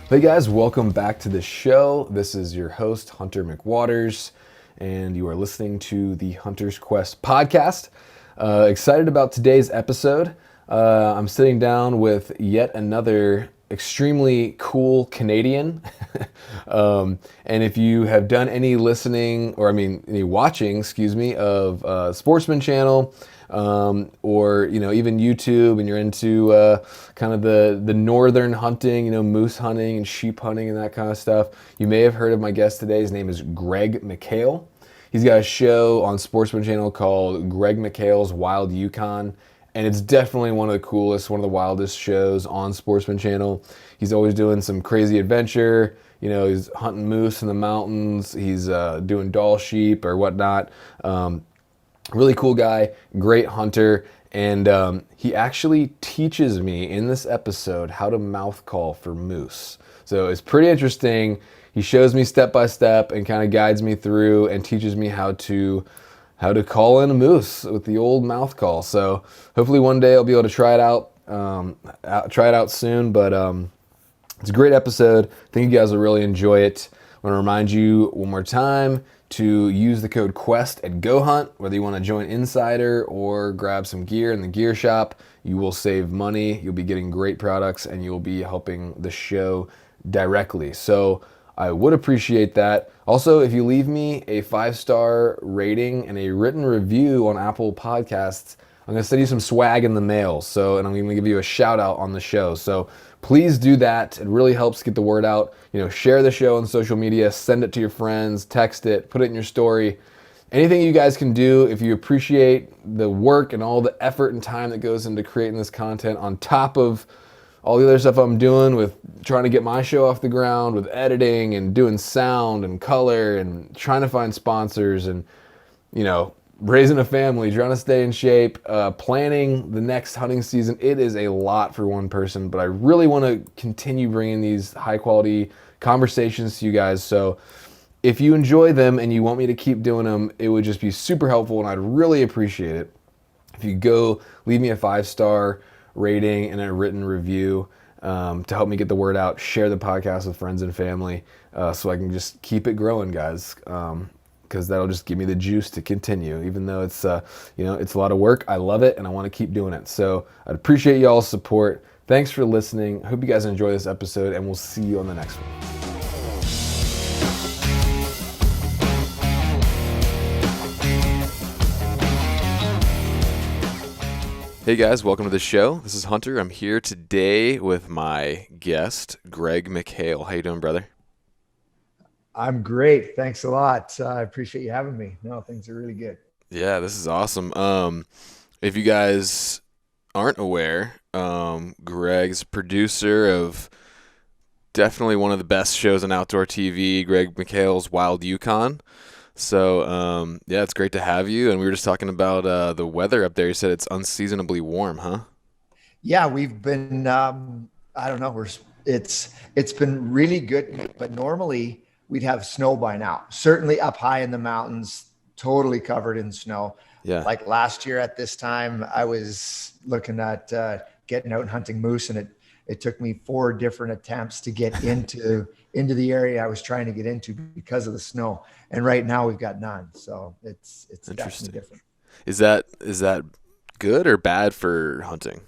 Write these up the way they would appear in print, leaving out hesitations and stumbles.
Hey guys, welcome back to the show. This is your host, Hunter McWaters, and you are listening to the Hunter's Quest podcast. Excited about today's episode. I'm sitting down with yet another extremely cool Canadian. And if you have done any listening, any watching, of Sportsman Channel, or even YouTube, and you're into kind of the northern hunting, moose hunting and sheep hunting and that kind of stuff, you may have heard of my guest today. His name is Greg McHale. He's got a show on Sportsman Channel called Greg McHale's Wild Yukon, and it's definitely one of the coolest, one of the wildest shows on Sportsman Channel. He's always doing some crazy adventure. He's hunting moose in the mountains. He's doing Dall sheep or whatnot. Really cool guy, great hunter, and he actually teaches me in this episode how to mouth call for moose. So it's pretty interesting. He shows me step by step and kind of guides me through and teaches me how to call in a moose with the old mouth call. So hopefully one day I'll be able to try it out soon. But it's a great episode. I think you guys will really enjoy it. I want to remind you one more time to use the code QUEST at GoHunt. Whether you want to join Insider or grab some gear in the gear shop, you will save money. You'll be getting great products and you'll be helping the show directly. So I would appreciate that. Also, if you leave me a 5-star rating and a written review on Apple Podcasts, I'm going to send you some swag in the mail. And I'm going to give you a shout out on the show. So please do that. It really helps get the word out. Share the show on social media, send it to your friends, text it, put it in your story. Anything you guys can do if you appreciate the work and all the effort and time that goes into creating this content on top of all the other stuff I'm doing with trying to get my show off the ground, with editing and doing sound and color and trying to find sponsors and, raising a family, trying to stay in shape, planning the next hunting season. It is a lot for one person, but I really want to continue bringing these high quality conversations to you guys. So if you enjoy them and you want me to keep doing them, it would just be super helpful and I'd really appreciate it if you go leave me a 5-star rating and a written review to help me get the word out, share the podcast with friends and family so I can just keep it growing, guys. Because that'll just give me the juice to continue, even though it's it's a lot of work. I love it and I want to keep doing it. So I'd appreciate y'all's support. Thanks for listening. I hope you guys enjoy this episode and we'll see you on the next one. Hey guys, welcome to the show. This is Hunter. I'm here today with my guest, Greg McHale. How you doing, brother? I'm great. Thanks a lot. I appreciate you having me. No, things are really good. Yeah, this is awesome. If you guys aren't aware, Greg's producer of definitely one of the best shows on outdoor TV, Greg McHale's Wild Yukon. So, yeah, it's great to have you. And we were just talking about the weather up there. You said it's unseasonably warm, huh? Yeah, we've been I don't know, it's been really good, but normally we'd have snow by now. Certainly up high in the mountains, totally covered in snow. Yeah. Like last year at this time, I was looking at getting out and hunting moose, and it took me 4 different attempts to get into the area I was trying to get into because of the snow. And right now we've got none. So it's Interesting. definitely different. Is that good or bad for hunting?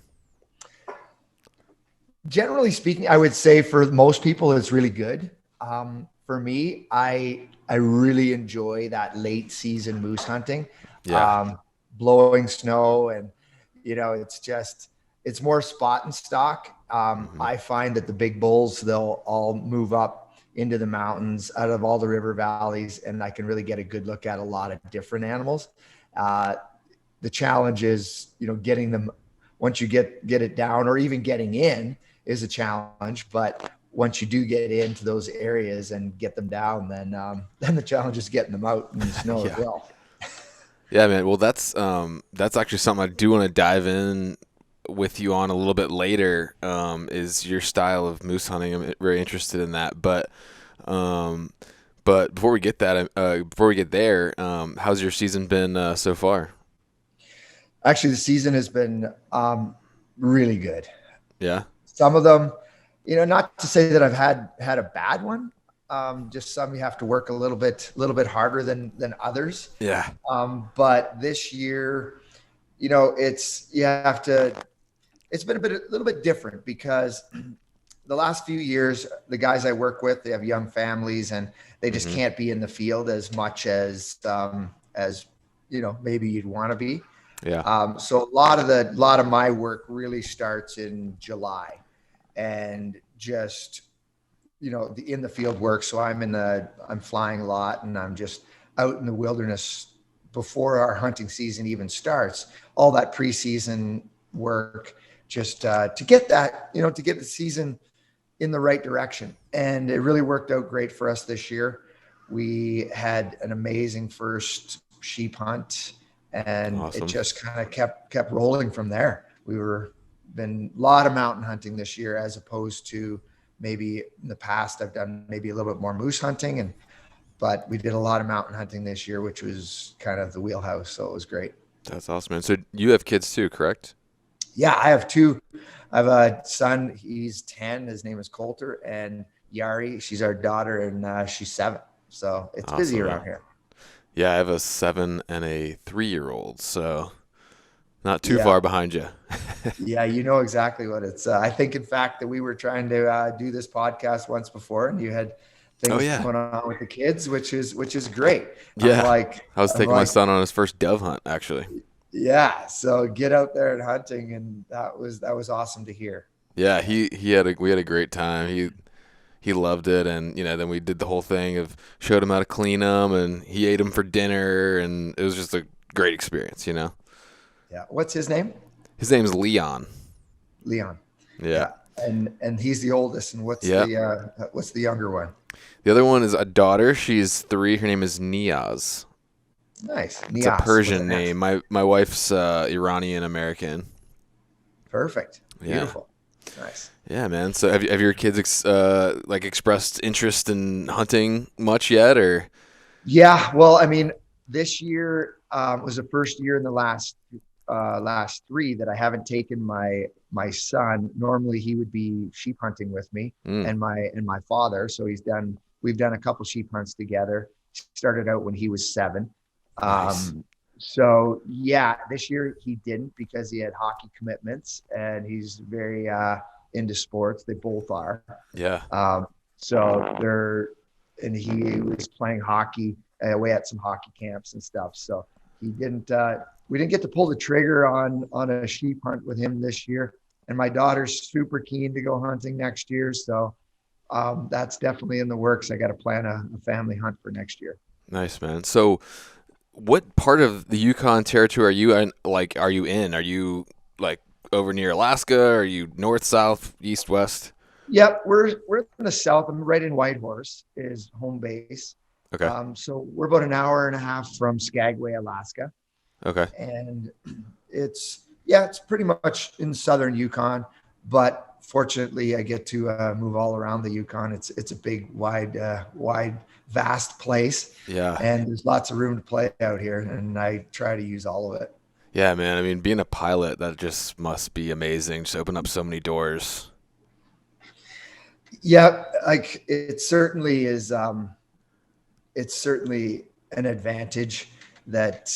Generally speaking, I would say for most people, it's really good. For me, I really enjoy that late season moose hunting, Yeah. blowing snow, and it's more spot and stock. Mm-hmm. I find that the big bulls, they'll all move up into the mountains out of all the river valleys, and I can really get a good look at a lot of different animals. The challenge is, getting them once you get it down, or even getting in is a challenge. But once you do get into those areas and get them down, then the challenge is getting them out in the snow Yeah. as well. Yeah, man. Well, that's actually something I do want to dive in with you on a little bit later. Is your style of moose hunting? I'm very interested in that. But before we get there, how's your season been so far? Actually, the season has been really good. Yeah. Some of them, Not to say that I've had a bad one. Just some you have to work a little bit harder than others. Yeah. But this year, it's you have to. It's been a little bit different because the last few years, the guys I work with, they have young families and they just Hmm. can't be in the field as much as maybe you'd want to be. Yeah. So a lot of my work really starts in July, and just in the field work. So I'm flying a lot, and I'm just out in the wilderness before our hunting season even starts. All that preseason work, just to get that, to get the season in the right direction. And it really worked out great for us this year. We had an amazing first sheep hunt, and it Awesome. just kind of kept rolling from there. We were been a lot of mountain hunting this year, as opposed to maybe in the past I've done maybe a little bit more moose hunting, but we did a lot of mountain hunting this year, which was kind of the wheelhouse. So it was great. That's awesome, man. So you have kids too, correct? Yeah, I have two. I have a son. He's 10. His name is Coulter, and Yari. She's our daughter, and she's 7. So it's busy Awesome, around man. here. Yeah, I have a 7 and a 3-year-old, so not too Yeah, far behind you. yeah, you know exactly what it's. I think, in fact, that we were trying to do this podcast once before, and you had Oh things yeah. going on with the kids, which is great. I'm Yeah. like, I was I'm taking my like, son on his first dove hunt, actually. yeah. So get out there and hunting, and that was awesome to hear. Yeah, he had a we had a great time. He loved it, and then we did the whole thing of showed him how to clean them, and he ate them for dinner, and it was just a great experience. Yeah. What's his name? His name's Leon. Leon. Yeah. Yeah. And he's the oldest. And what's Yeah. the younger one? The other one is a daughter. She's 3. Her name is Niaz. Nice. It's a Nias with Persian an S. name. My wife's Iranian American. Perfect. Yeah. Beautiful. Nice. Yeah, man. So have your kids like expressed interest in hunting much yet, or? Yeah. Well, I mean, this year was the first year in the last 3 that I haven't taken my son. Normally, he would be sheep hunting with me Mm, and my father. So we've done a couple sheep hunts together. Started out when he was 7. nice. So yeah, this year he didn't because he had hockey commitments, and he's very into sports. They both are. Yeah. So and he was playing hockey away at some hockey camps and stuff. So he didn't. We didn't get to pull the trigger on a sheep hunt with him this year. And my daughter's super keen to go hunting next year. So that's definitely in the works. I got to plan a family hunt for next year. Nice, man. So, what part of the Yukon territory are you in? Like, are you in? Are you like over near Alaska? Are you north, south, east, west? Yep, we're in the south. I'm right in Whitehorse is home base. Okay. So we're about an hour and a half from Skagway, Alaska, Okay. and it's pretty much in southern Yukon. But fortunately, I get to move all around the Yukon. It's a big, wide, vast place, Yeah. and there's lots of room to play out here, and I try to use all of it. Yeah, man. I mean, being a pilot, that just must be amazing. Just open up so many doors. Yeah, like it certainly is. It's certainly an advantage that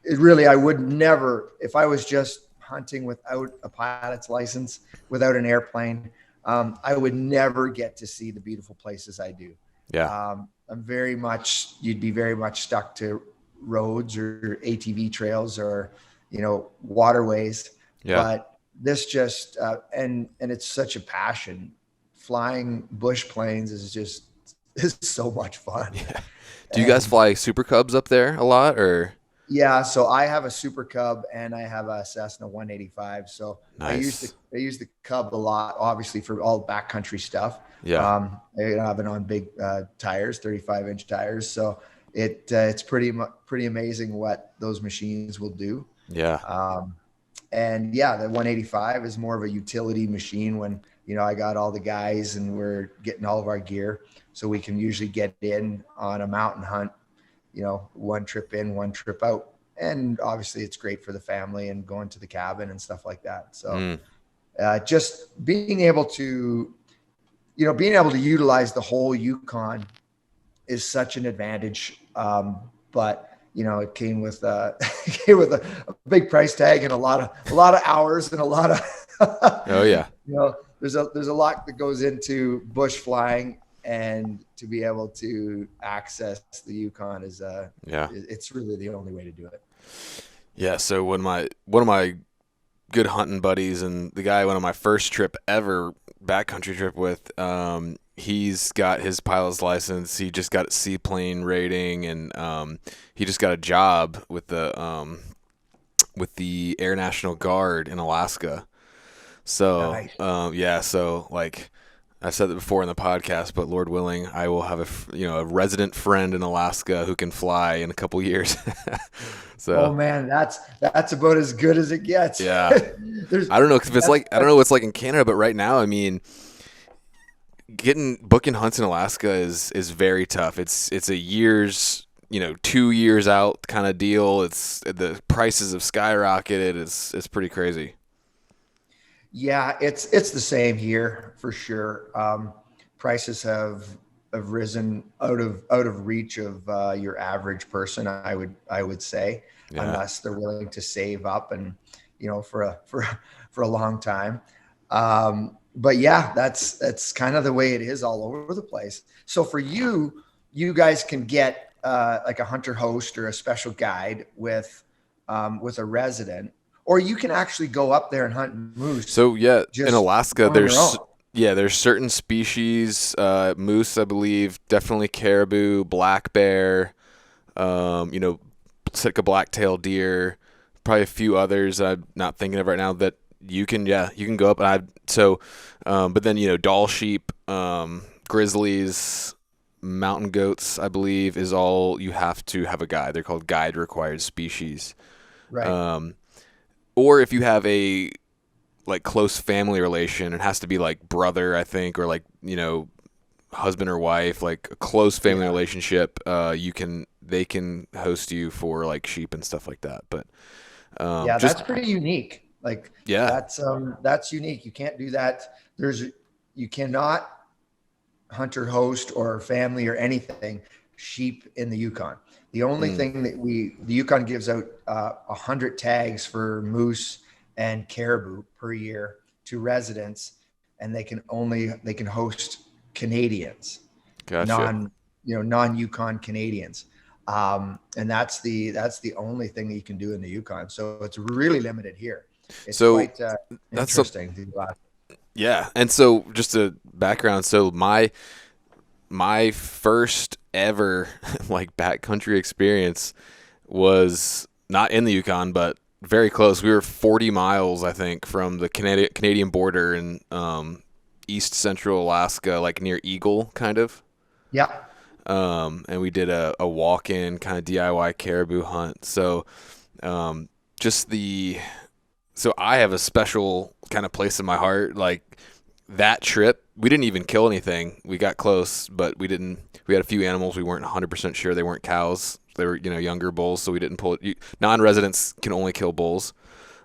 I would never, if I was just hunting without a pilot's license, without an airplane, I would never get to see the beautiful places I do. Yeah. You'd be very much stuck to roads or ATV trails or, waterways. Yeah. But this just, and it's such a passion. Flying bush planes is so much fun. Yeah. Do you guys And fly Super Cubs up there a lot, or? yeah, so I have a Super Cub and I have a Cessna 185. So Nice. I use the Cub a lot, obviously for all backcountry stuff. Yeah. I have it on big tires, 35-inch tires. So it's pretty amazing what those machines will do. Yeah. Um, and yeah, the 185 is more of a utility machine when, I got all the guys and we're getting all of our gear. So we can usually get in on a mountain hunt, one trip in, one trip out. And obviously it's great for the family and going to the cabin and stuff like that. So Mm, just being able to being able to utilize the whole Yukon is such an advantage. But it came with came with a big price tag and a lot of hours and a lot of Oh yeah. there's a lot that goes into bush flying, and to be able to access the Yukon is Yeah. it's really the only way to do it. Yeah. So when one of my good hunting buddies and the guy I went on my first trip ever backcountry trip with, he's got his pilot's license. He just got a seaplane rating, and he just got a job with the Air National Guard in Alaska. So Nice. yeah, so like I've said that before in the podcast, but Lord willing, I will have a resident friend in Alaska who can fly in a couple years. Oh So man, that's about as good as it gets. yeah, There's I don't know if it's that's like, I don't know what it's like in Canada, but right now, I mean, booking hunts in Alaska is very tough. It's a year's 2 years out kind of deal. The prices have skyrocketed. It's pretty crazy. Yeah, it's the same here for sure. Prices have risen out of reach of your average person. I would say, Yeah. unless they're willing to save up and for a long time. But yeah, that's kind of the way it is all over the place. So for you, you guys can get like a hunter host or a special guide with a resident, or you can actually go up there and hunt moose So yeah, in just Alaska, on your own. there's certain species, moose, I believe, definitely caribou, black bear, um, you know, Sitka black-tailed deer, probably a few others I'm not thinking of right now that you can go up. But then Dall sheep, grizzlies, mountain goats, I believe, is all you have to have a guide. They're called guide required species. Right. Um, or if you have a like close family relation, it has to be like brother, I think, or like husband or wife, like a close family Yeah. relationship. They can host you for like sheep and stuff like that. But Yeah, just that's pretty unique. Like yeah, that's unique. You can't do that. You cannot hunter host or family or anything sheep in the Yukon. The only mm, thing the Yukon gives out 100 tags for moose and caribou per year to residents, and they can host Canadians, gotcha. non-Yukon Canadians. And that's the only thing that you can do in the Yukon. So it's really limited here. It's So quite that's a interesting. yeah, and so just a background. So my first ever like backcountry experience was not in the Yukon, but very close. We were 40 miles, I think, from the Canadian border in east central Alaska, like near Eagle, kind of. Yeah. And we did a walk-in kind of DIY caribou hunt. So um, just the so I have a special kind of place in my heart. Like that trip, we didn't even kill anything. We got close, but we didn't. We had a few animals. We weren't 100% sure they weren't cows. They were, younger bulls, so we didn't pull it. Non-residents can only kill bulls,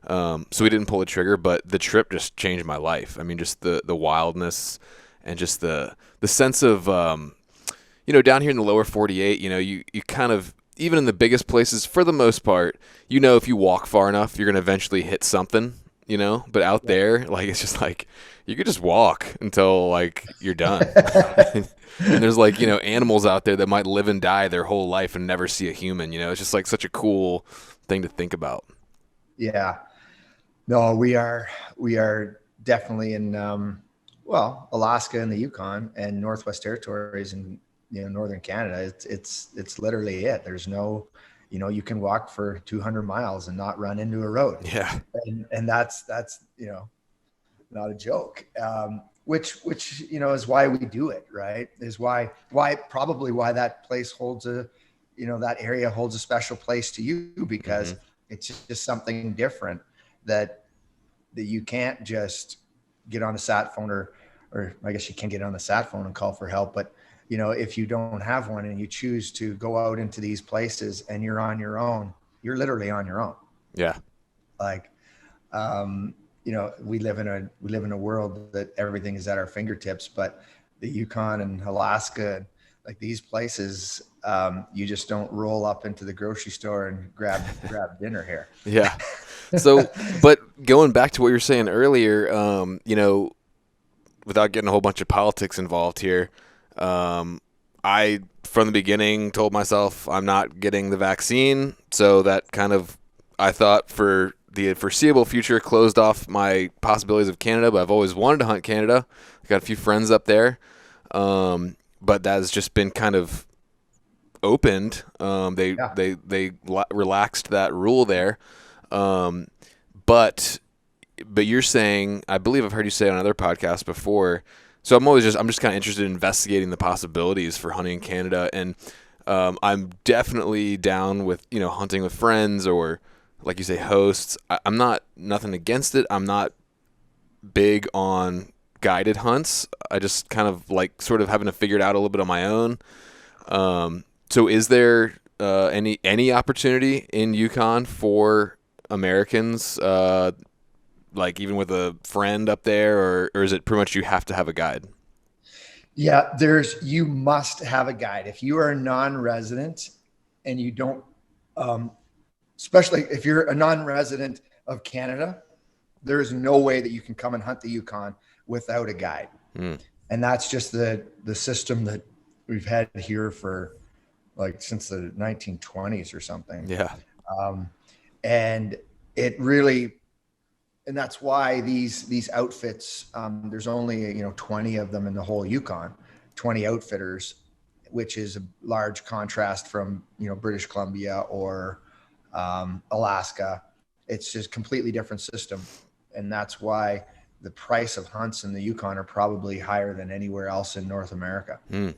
so we didn't pull the trigger. But the trip just changed my life. I mean, just the wildness and just the sense of down here in the lower 48, you kind of, even in the biggest places, for the most part, if you walk far enough, you're going to eventually hit something, but out there, like, it's just like, you could just walk until like you're done. And there's like, animals out there that might live and die their whole life and never see a human, it's just like such a cool thing to think about. Yeah. No, we are definitely in Alaska and the Yukon and Northwest Territories and northern Canada. It's literally it. There's no, you can walk for 200 miles and not run into a road, Yeah. and that's not a joke. Which is why we do it, right? Is probably why that place holds that area holds a special place to you, Hmm. because it's just something different that you can't just get on a sat phone, or I guess you can get on the sat phone and call for help. But if you don't have one and you choose to go out into these places and you're on your own, you're literally on your own. Yeah. Like, we live in a world that everything is at our fingertips, but the Yukon and Alaska, like these places, you just don't roll up into the grocery store and grab dinner here. Yeah. So, but going back to what you were saying earlier, without getting a whole bunch of politics involved here, I from the beginning told myself I'm not getting the vaccine, so that kind of I thought for the foreseeable future closed off my possibilities of Canada. But I've always wanted to hunt Canada. I got a few friends up there, but that has just been kind of opened. Yeah. Relaxed that rule there, um, but you're saying, I believe I've heard you say on other podcasts before. So I'm just kind of interested in investigating the possibilities for hunting in Canada, and I'm definitely down with hunting with friends or like you say hosts. I'm not nothing against it. I'm not big on guided hunts. I just kind of like sort of having to figure it out a little bit on my own. So is there any opportunity in Yukon for Americans? Like even with a friend up there, or is it pretty much you have to have a guide? Yeah, you must have a guide. If you are a non-resident and you don't, um, especially if you're a non-resident of Canada, there is no way that you can come and hunt the Yukon without a guide. Hmm. And that's just the system that we've had here for like since the 1920s or something. Yeah. Um, and it really, and that's why these outfits, there's only 20 of them in the whole Yukon, 20 outfitters, which is a large contrast from British Columbia or Alaska. It's just completely different system, and that's why the price of hunts in the Yukon are probably higher than anywhere else in North America, Hmm.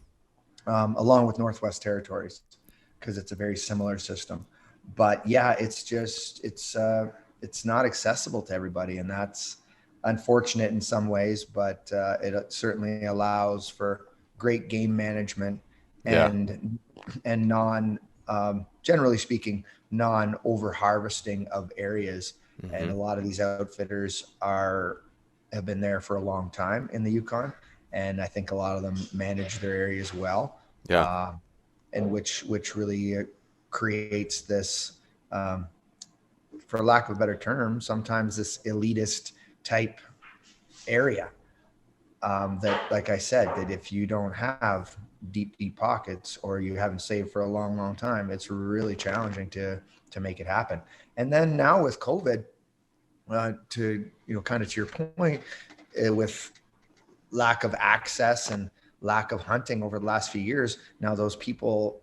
along with Northwest Territories, because it's a very similar system. But yeah, it's not accessible to everybody, and that's unfortunate in some ways. But it certainly allows for great game management Yeah. and non, generally speaking, non over harvesting of areas. And Hmm. a lot of these outfitters have been there for a long time in the Yukon, and I think a lot of them manage their areas well, Yeah. uh, and which really creates this, um, for lack of a better term, sometimes this elitist type area, that, like I said, that if you don't have deep pockets or you haven't saved for a long time, it's really challenging to make it happen. And then now with COVID, to kind of to your point, with lack of access and lack of hunting over the last few years, now those people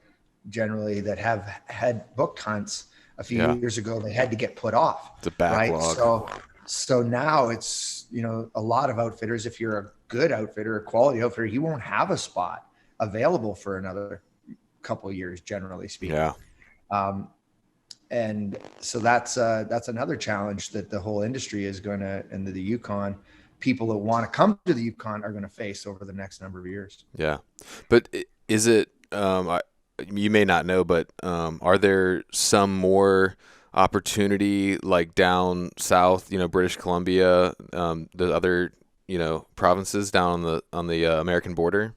generally that have had booked hunts a few Yeah. years ago, they had to get put off, It's a right? backlog. So now it's, a lot of outfitters, if you're a good outfitter, a quality outfitter, you won't have a spot available for another couple of years, generally speaking. Yeah. Um, and so that's another challenge that the whole industry is going to, and the Yukon people that want to come to the Yukon are going to face over the next number of years. Yeah. But is it? You may not know, but are there some more opportunity like down south? British Columbia, the other provinces down on the American border.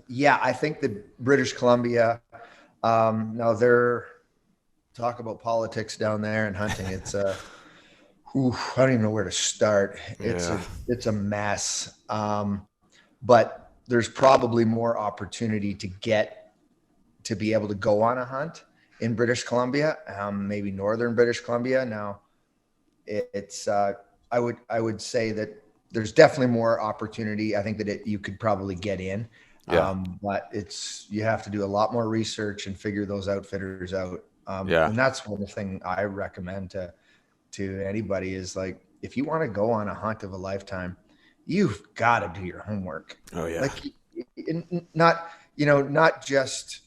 Yeah, I think that British Columbia, now they're talk about politics down there and hunting. It's I don't even know where to start. Yeah. It's a mess. But there's probably more opportunity to be able to go on a hunt in British Columbia, maybe northern British Columbia. Now, it's I would say that there's definitely more opportunity. I think that you could probably get in, Yeah. but you have to do a lot more research and figure those outfitters out. Yeah. And that's one thing I recommend to anybody is, like, if you want to go on a hunt of a lifetime, you've got to do your homework. Oh yeah. Like, not just,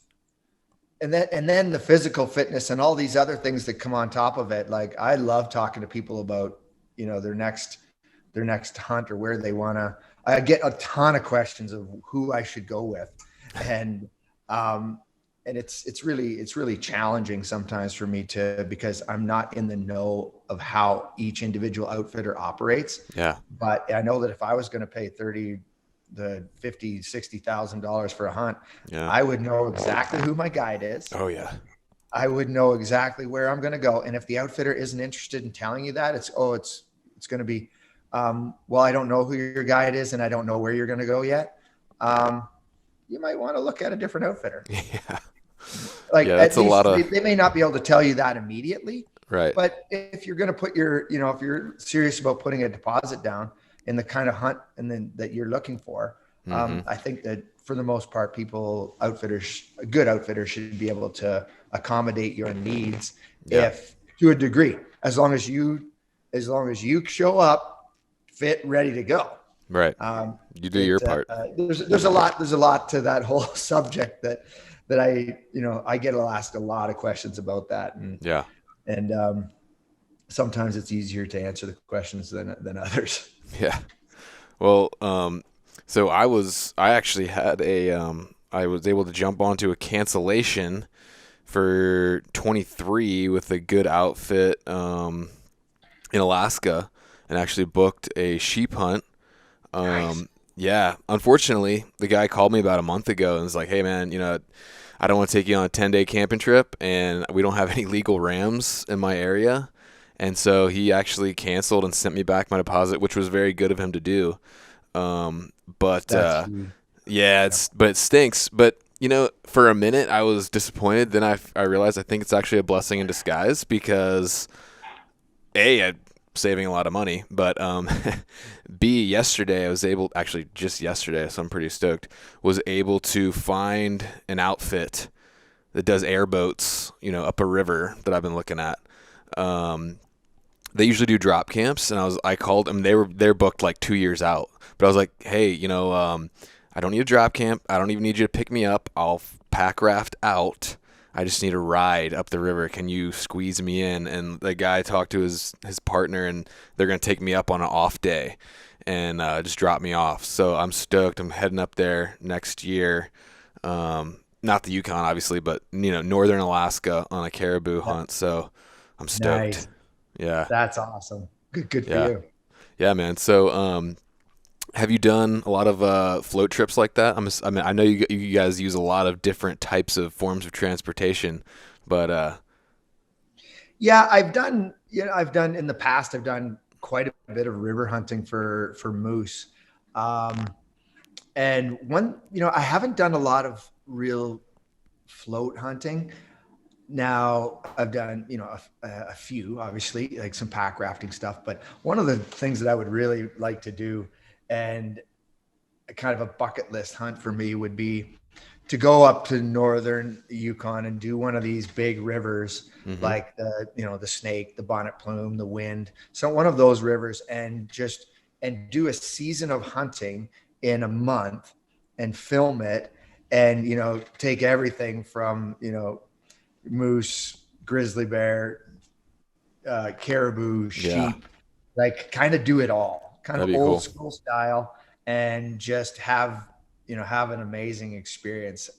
and then the physical fitness and all these other things that come on top of it. Like, I love talking to people about, their next hunt or where they want to. I get a ton of questions of who I should go with. And um and it's really challenging sometimes for me because I'm not in the know of how each individual outfitter operates. Yeah. But I know that if I was going to pay the $50,000-$60,000 for a hunt, Yeah. I would know exactly who my guide is. Oh yeah. I would know exactly where I'm going to go. And if the outfitter isn't interested in telling you that, it's going to be, well, I don't know who your guide is and I don't know where you're going to go yet. You might want to look at a different outfitter. Yeah. Like Yeah, that's at least a lot of they may not be able to tell you that immediately, right. but if you're going to put your, if you're serious about putting a deposit down in the kind of hunt and then that you're looking for, I think that for the most part, a good outfitter should be able to accommodate your needs if to a degree, as long as you show up fit, ready to go. Right. You do your part. There's a lot to that whole subject that I get asked a lot of questions about that. And sometimes it's easier to answer the questions than others. Yeah. Well, so I actually had I was able to jump onto a cancellation for 23 with a good outfit in Alaska and actually booked a sheep hunt. Nice. Yeah, unfortunately, the guy called me about a month ago and was like, "Hey man, I don't want to take you on a 10-day camping trip and we don't have any legal rams in my area." And so he actually canceled and sent me back my deposit, which was very good of him to do. But it stinks. But for a minute I was disappointed. Then I realized I think it's actually a blessing in disguise because I'm saving a lot of money. But B, yesterday I was able, actually just yesterday, so I'm pretty stoked, was able to find an outfit that does airboats, up a river that I've been looking at. They usually do drop camps, and I called them. They're booked like 2 years out. But I was like, hey, I don't need a drop camp. I don't even need you to pick me up. I'll pack raft out. I just need a ride up the river. Can you squeeze me in? And the guy talked to his partner, and they're going to take me up on an off day and just drop me off. So I'm stoked. I'm heading up there next year. Not the Yukon, obviously, but, northern Alaska on a caribou hunt. So I'm stoked. Nice. Yeah. That's awesome. Good for you. Yeah, man. So have you done a lot of float trips like that? I know you guys use a lot of different types of forms of transportation, but yeah, I've done in the past. I've done quite a bit of river hunting for moose, and I haven't done a lot of real float hunting. Now I've done, a few, obviously, like some pack rafting stuff, but one of the things that I would really like to do and kind of a bucket list hunt for me would be to go up to northern Yukon and do one of these big rivers, like the Snake, the Bonnet Plume, the Wind. So one of those rivers and do a season of hunting in a month and film it and, take everything from, moose, grizzly bear, caribou, sheep, like kind of do it all, kind of old school style, and just have an amazing experience.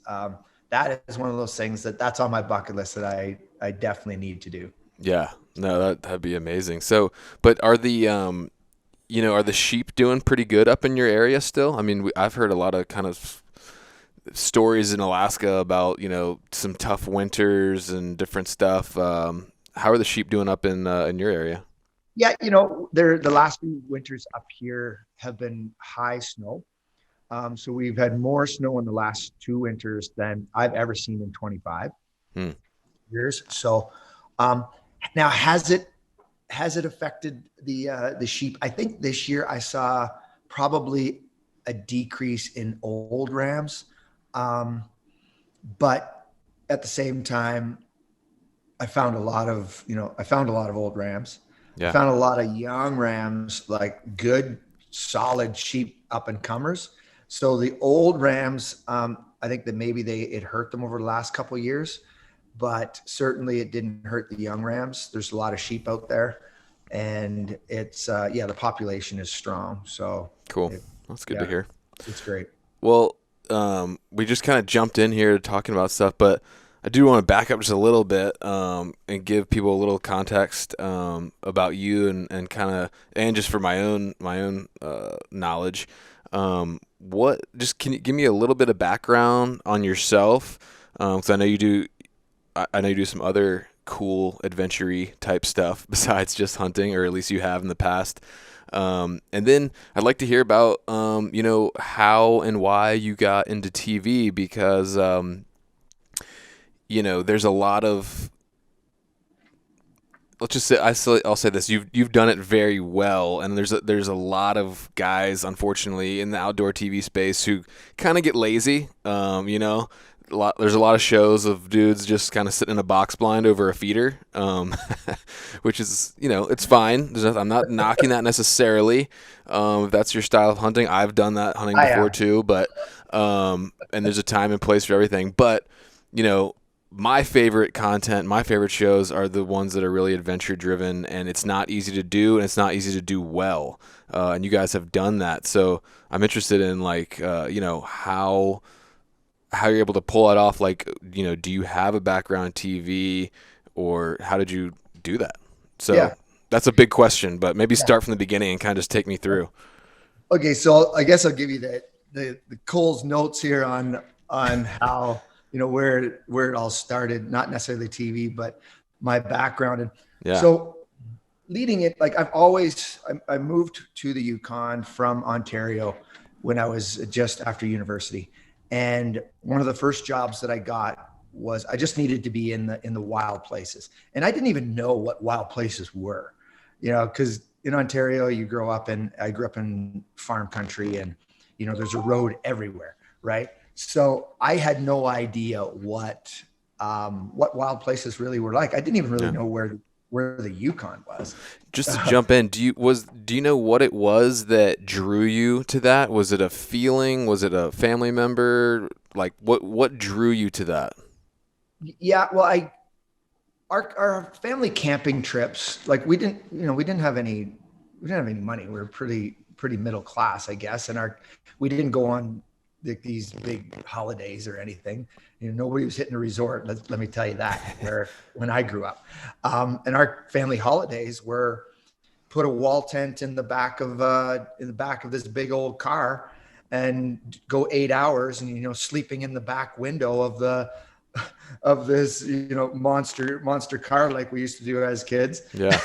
That is one of those things that's on my bucket list that I definitely need to do. Yeah, no, that'd be amazing. So, but are the sheep doing pretty good up in your area still? I mean, I've heard a lot of kind of stories in Alaska about some tough winters and different stuff. How are the sheep doing up in your area? Yeah, the last few winters up here have been high snow. So we've had more snow in the last 2 winters than I've ever seen in 25 years. So now has it affected the sheep? I think this year I saw probably a decrease in old rams. But at the same time, I found a lot of old rams. Yeah. I found a lot of young rams, like good, solid sheep up and comers. So the old rams, I think that maybe it hurt them over the last couple of years, but certainly it didn't hurt the young rams. There's a lot of sheep out there, and it's the population is strong. So cool. That's good to hear. It's great. Well, we just kind of jumped in here talking about stuff, but I do want to back up just a little bit and give people a little context about you and kind of, and just for my own knowledge. what, just can you give me a little bit of background on yourself? Because I know you do, I know you do some other cool adventure type stuff besides just hunting, or at least you have in the past. And then I'd like to hear about, how and why you got into TV because, there's a lot of, let's just say I'll say this: you've done it very well, and there's a lot of guys, unfortunately, in the outdoor TV space who kind of get lazy. There's a lot of shows of dudes just kind of sitting in a box blind over a feeder, which is it's fine. I'm not knocking that necessarily. If that's your style of hunting, I've done that hunting I before too, but and there's a time and place for everything, but you know my favorite content, my favorite shows are the ones that are really adventure driven, and it's not easy to do, and it's not easy to do well. And you guys have done that, so I'm interested in how you're able to pull it off. Like, do you have a background in TV, or how did you do that? So Yeah. that's a big question, but maybe Yeah. start from the beginning and kind of just take me through. Okay, so I guess I'll give you the Cole's notes here on how where it all started. Not necessarily TV, but my background. And Yeah. so leading it, like I moved to the Yukon from Ontario when I was just after university, and one of the first jobs that I got was I just needed to be in the wild places, and I didn't even know what wild places were, because in Ontario I grew up in farm country, and there's a road everywhere, right? So I had no idea what wild places really were like. I didn't even really Yeah. know where the Yukon was. Just to jump in, do you know what it was that drew you to that? Was it a feeling? Was it a family member? Like what drew you to that? Yeah, well, our family camping trips, like we didn't have any money. We were pretty middle class, I guess, and we didn't go on these big holidays or anything. Nobody was hitting a resort. Let me tell you that. Where when I grew up, and our family holidays were put a wall tent in the back of this big old car and go 8 hours, and sleeping in the back window of this monster car like we used to do as kids. Yeah.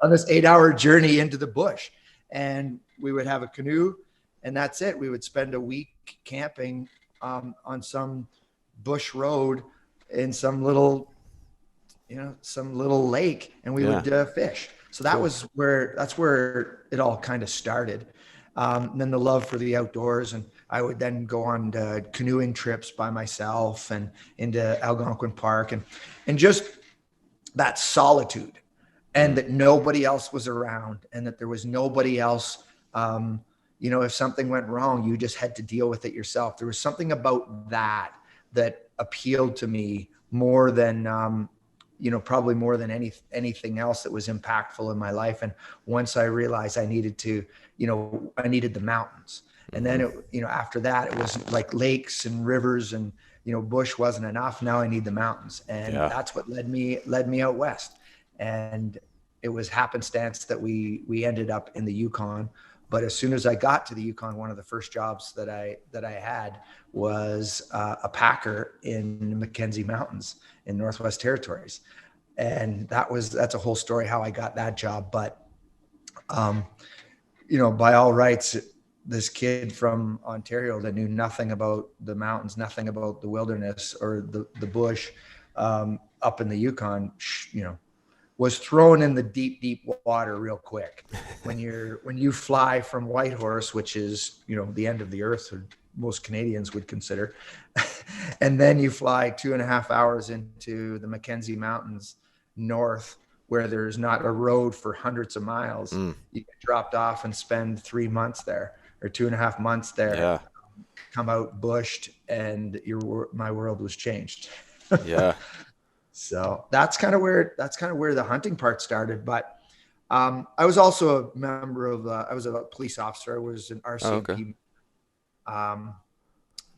On this 8 hour journey into the bush. And we would have a canoe, and that's it. We would spend a week camping on some bush road in some little lake, and we Yeah. would fish. So Cool. that's where it all kind of started. And then the love for the outdoors, and I would then go on to canoeing trips by myself and into Algonquin Park, and just that solitude, and Mm. that nobody else was around, and that there was nobody else. If something went wrong, you just had to deal with it yourself. There was something about that appealed to me more than probably more than anything else that was impactful in my life. And once I realized I needed the mountains. And then after that, it was like lakes and rivers, and bush wasn't enough. Now I need the mountains, and Yeah. that's what led me out west. And it was happenstance that we ended up in the Yukon. But as soon as I got to the Yukon, one of the first jobs that I had was a packer in Mackenzie Mountains in Northwest Territories, and that's a whole story how I got that job. But by all rights, this kid from Ontario that knew nothing about the mountains, nothing about the wilderness or the bush, up in the Yukon, was thrown in the deep, deep water real quick. When you fly from Whitehorse, which is, the end of the earth, or most Canadians would consider, and then you fly 2.5 hours into the Mackenzie Mountains north, where there's not a road for hundreds of miles, Mm. you get dropped off and spend 3 months there, or 2.5 months there, Yeah. come out bushed, and my world was changed. Yeah. So that's kind of where the hunting part started. But I was also a member of I was a police officer. I was an Oh, okay. RCMP, um,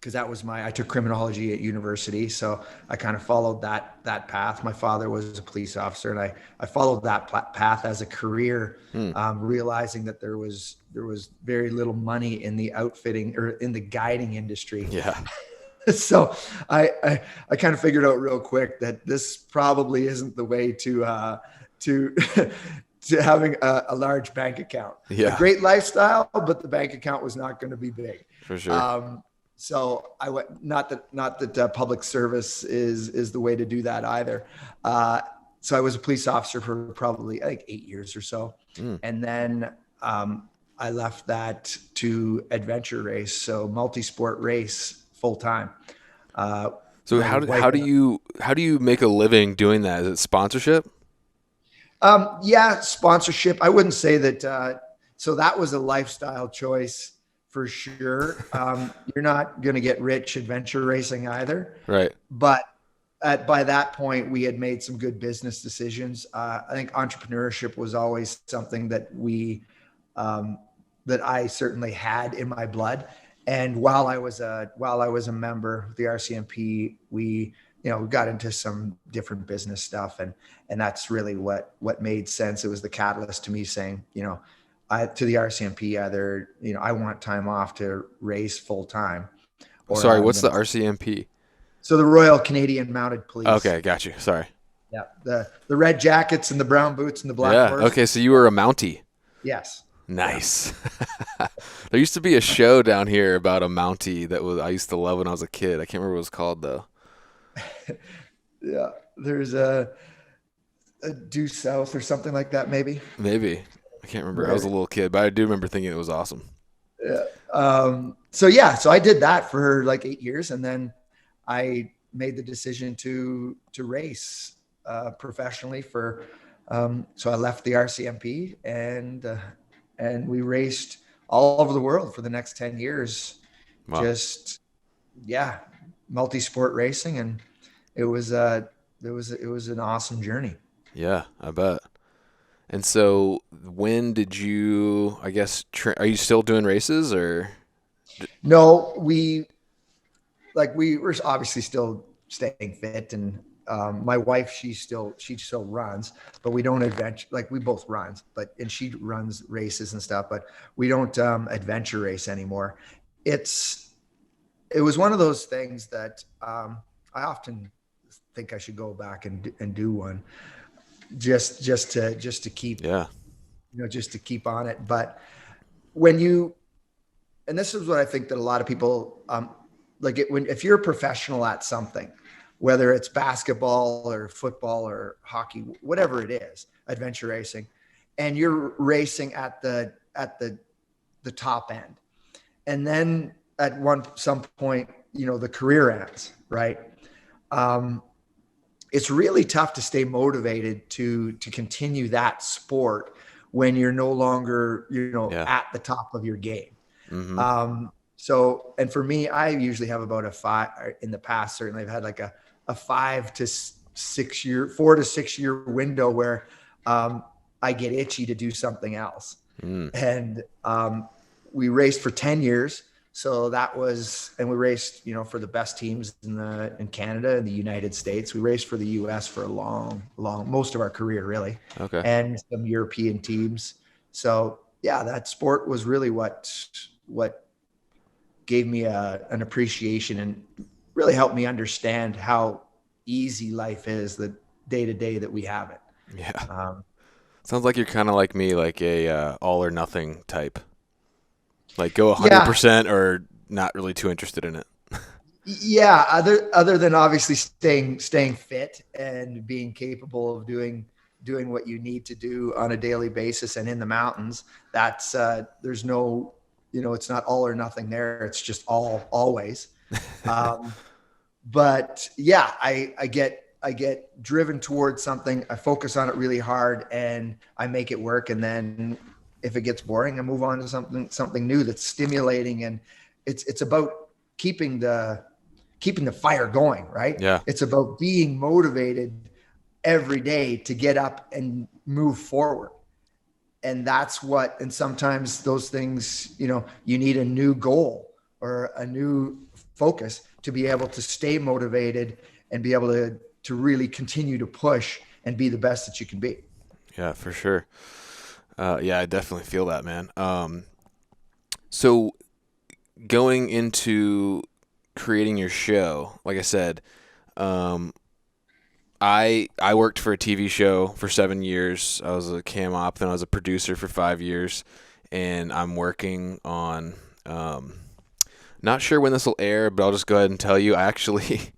because I took criminology at university. So I kind of followed that path. My father was a police officer, and I followed that path as a career, realizing that there was very little money in the outfitting or in the guiding industry. Yeah. So I kind of figured out real quick that this probably isn't the way to to having a large bank account. Yeah. A great lifestyle, but the bank account was not going to be big. For sure. So I went, not that public service is the way to do that either. So I was a police officer for probably, I think, 8 years or so. And then I left that to adventure race. So multi-sport race full time. So how do you make a living doing that? Is it sponsorship? Yeah, sponsorship. I wouldn't say that. So that was a lifestyle choice for sure. You're not going to get rich adventure racing either. Right. But by that point, we had made some good business decisions. I think entrepreneurship was always something that that I certainly had in my blood. And while I was a member of the RCMP, we got into some different business stuff, and that's really what made sense. It was the catalyst to me saying, to the RCMP, either, I want time off to race full time. Sorry, what's the RCMP? So the Royal Canadian Mounted Police. Okay, got you. Sorry. Yeah, the red jackets and the brown boots and the black horse. Okay, so you were a Mountie. Yes. Nice. Yeah. There used to be a show down here about a Mountie that I used to love when I was a kid. I can't remember what it was called though. Yeah, there's a due south or something like that, maybe. Maybe. I can't remember. Right. I was a little kid, but I do remember thinking it was awesome. Yeah. So I did that for like 8 years, and then I made the decision to race professionally for. So I left the RCMP, and we raced all over the world for the next 10 years. Wow. Just multi-sport racing, and it was an awesome journey. Yeah, I bet. And so when did you, I guess, are you still doing races or? No, we were obviously still staying fit, and my wife, she still runs, but we don't adventure. Like, we both run, and she runs races and stuff, but we don't adventure race anymore. It was one of those things that I often think I should go back and do one, just to keep, just to keep on it. But and this is what I think that a lot of people if you're a professional at something, whether it's basketball or football or hockey, whatever it is, adventure racing, and you're racing at the top end, and then at some point, the career ends, right? It's really tough to stay motivated to continue that sport when you're no longer, at the top of your game. Mm-hmm. And for me, I usually have about a 5 in the past. Certainly I've had like a 4 to 6 year window where, I get itchy to do something else. And, we raced for 10 years. So and we raced, for the best teams in Canada and the United States. We raced for the US for a long, most of our career, really. Okay. And some European teams. So yeah, that sport was really what gave me an appreciation and really helped me understand how easy life is, the day to day that we have it. Yeah. Sounds like you're kind of like me, like a all or nothing type. Like go 100% or not really too interested in it. Yeah. Other than obviously staying fit and being capable of doing what you need to do on a daily basis and in the mountains, that's there's no, it's not all or nothing there. It's just always. But yeah, I get driven towards something. I focus on it really hard and I make it work. And then if it gets boring, I move on to something new that's stimulating. And it's about keeping the fire going, right? Yeah. It's about being motivated every day to get up and move forward. And sometimes those things, you need a new goal or a new focus to be able to stay motivated and be able to really continue to push and be the best that you can be. Yeah, for sure. Yeah, I definitely feel that, man. So going into creating your show, like I said, um, I worked for a TV show for 7 years. I was a cam op, then I was a producer for 5 years, and I'm working on. Not sure when this will air, but I'll just go ahead and tell you. I actually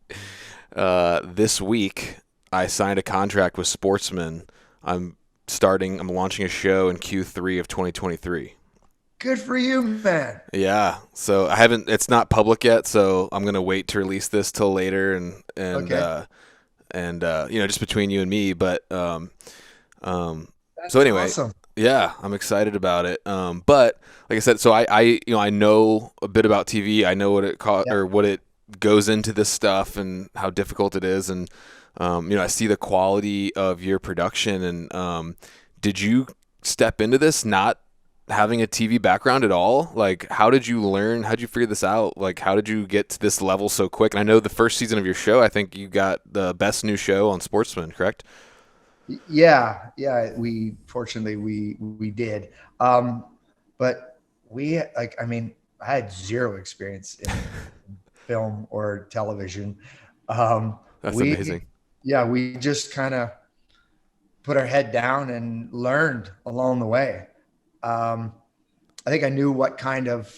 this week I signed a contract with Sportsman. I'm I'm launching a show in Q3 of 2023. Good for you, man. Yeah, so I haven't. It's not public yet, so I'm gonna wait to release this till later, Okay. just between you and me. But so That's anyway, awesome. yeah, I'm excited about it. But like I said, so I know a bit about TV. I know what it Yeah. or what it goes into this stuff and how difficult it is, and I see the quality of your production. And did you step into this not having a TV background at all? Like, how did you learn? How did you figure this out? Like, how did you get to this level so quick? And I know the first season of your show, I think you got the best new show on Sportsman, correct? Yeah, yeah. We fortunately we did, but we like. I mean, I had zero experience in film or television. That's We, amazing. yeah, we just kind of put our head down and learned along the way. Um, I think I knew what kind of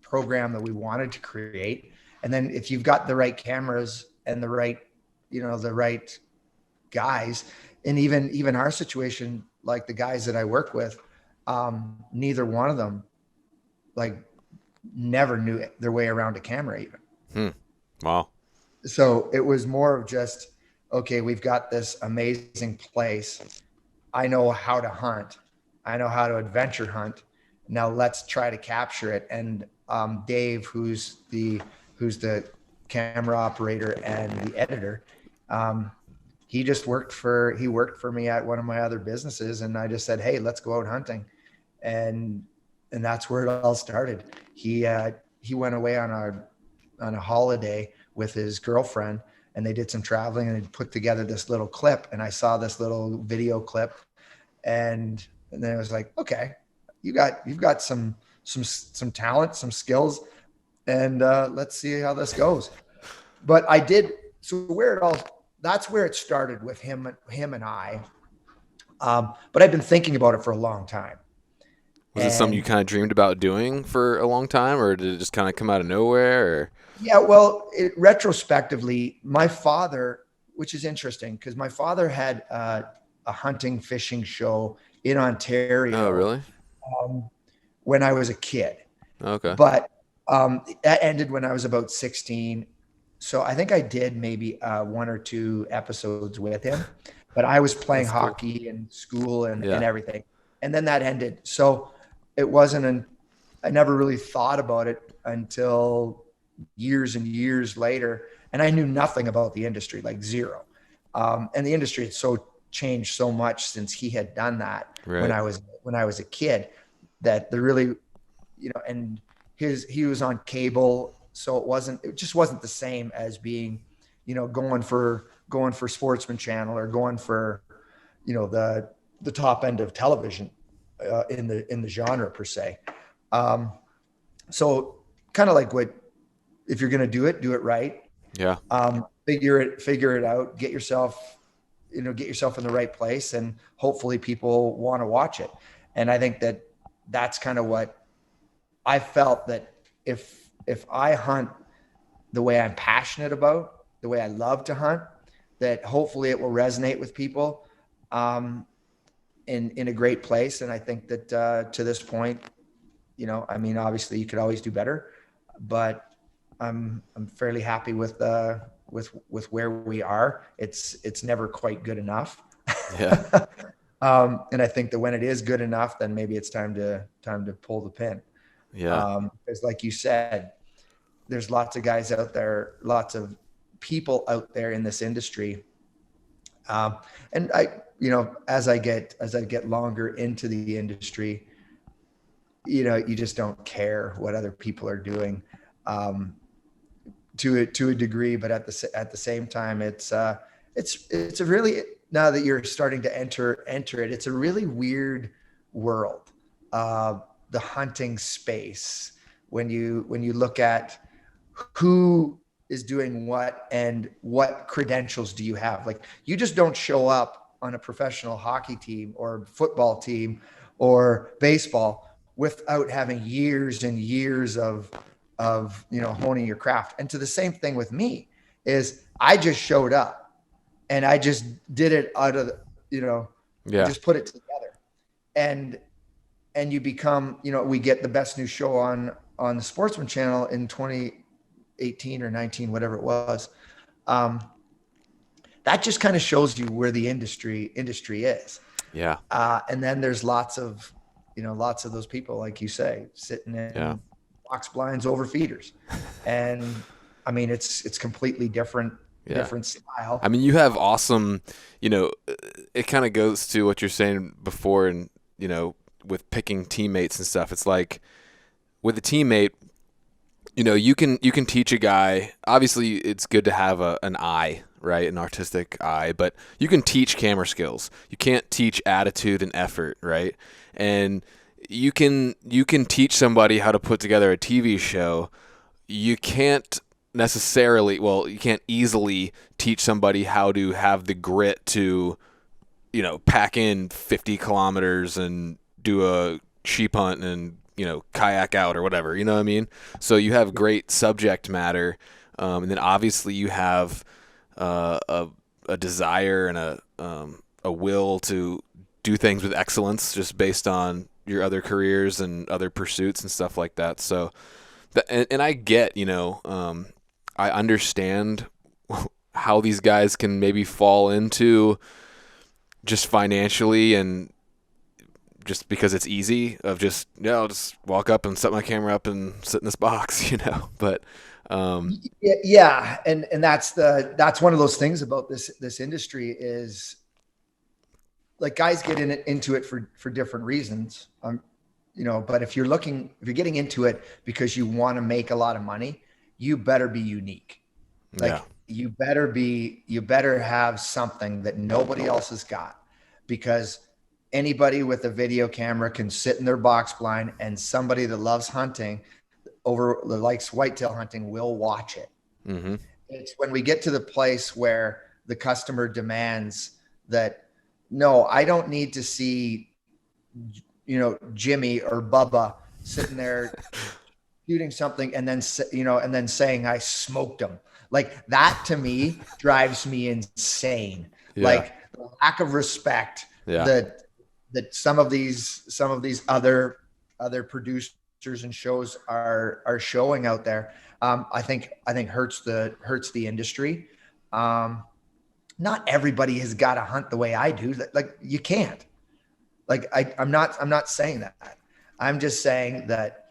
program that we wanted to create, and then if you've got the right cameras and the right, the right guys, and even our situation, like the guys that I work with, neither one of them like never knew their way around a camera even. Hmm. Wow. So it was more of just, okay, we've got this amazing place. I know how to hunt. I know how to adventure hunt. Now let's try to capture it. And Dave, who's the camera operator and the editor, um, he worked for me at one of my other businesses, and I just said, hey, let's go out hunting, and that's where it all started. He went away on a holiday with his girlfriend, and they did some traveling, and they put together this little clip, and I saw this little video clip, and then it was like, okay, you've got some talent, some skills, and let's see how this goes. But I did. So where it all that's where it started with him and I. But I've been thinking about it for a long time. Was it something you And kind of dreamed about doing for a long time, or did it just kind of come out of nowhere? Or yeah, well, retrospectively, my father, which is interesting because my father had a hunting fishing show in oh, Ontario really? um, when I was a kid. Okay, But that ended when I was about 16. So I think I did maybe one or two episodes with him, but I was playing that's cool. hockey in school and Yeah, everything. And then that ended. So it wasn't I never really thought about it until years and years later. And I knew nothing about the industry, like zero. And the industry had so changed so much since he had done that right. when I was a kid, that there really, and he was on cable, so it just wasn't the same as being, going for Sportsman Channel or going for, the top end of television in the genre per se. Um, so kind of like what, if you're going to do it right. Yeah, Figure it out, get yourself in the right place, and hopefully people want to watch it. And I think that that's kind of what I felt, that if I hunt the way I'm passionate about, the way I love to hunt, that hopefully it will resonate with people in a great place. And I think that to this point, I mean, obviously you could always do better, but I'm fairly happy with where we are. It's never quite good enough. yeah, And I think that when it is good enough, then maybe it's time to pull the pin. yeah, Because like you said, there's lots of guys out there, lots of people out there in this industry. And as I get longer into the industry, you just don't care what other people are doing, um, to a degree. But at the same time, it's a really, now that you're starting to enter it, it's a really weird world, uh, the hunting space, when you look at who is doing what and what credentials do you have. Like, you just don't show up on a professional hockey team or football team or baseball without having years and years of honing your craft. And to the same thing with me is, I just showed up and I just did it out of I Yeah. just put it together. And you become, we get the best new show on the Sportsman Channel in 2018 or 19, whatever it was. Um, that just kind of shows you where the industry is. Yeah. And then there's lots of those people, like you say, sitting Yeah. in box blinds over feeders. And I mean, it's completely Yeah. different style. I mean, you have awesome, it kind of goes to what you're saying before, and, with picking teammates and stuff. It's like with a teammate, you can teach a guy. Obviously, it's good to have an eye, right? An artistic eye, but you can teach camera skills. You can't teach attitude and effort, right? And you can teach somebody how to put together a TV show. You can't necessarily, well, you can't easily teach somebody how to have the grit to, pack in 50 kilometers and do a sheep hunt and, kayak out or whatever, you know what I mean? So you have great subject matter. And then obviously you have a desire and a will to do things with excellence, just based on your other careers and other pursuits and stuff like that. So, and I get, I understand how these guys can maybe fall into just financially, and just because it's easy of just, I'll just walk up and set my camera up and sit in this box, but Yeah, and that's one of those things about this industry is, like, guys get into it for different reasons. But if you're getting into it because you want to make a lot of money, you better be unique. yeah, Like, you better have something that nobody else has got, because anybody with a video camera can sit in their box blind, and somebody that loves hunting, that likes whitetail hunting, will watch it. mm-hmm. It's when we get to the place where the customer demands that, no, I don't need to see, Jimmy or Bubba sitting there shooting something and then, and then saying I smoked them. Like, that to me drives me insane. Yeah. Like, the lack of respect Yeah. that some of these other producers and shows are showing out there. I think hurts the industry. Not everybody has got to hunt the way I do. Like, you can't. Like, I'm not saying that. I'm just saying that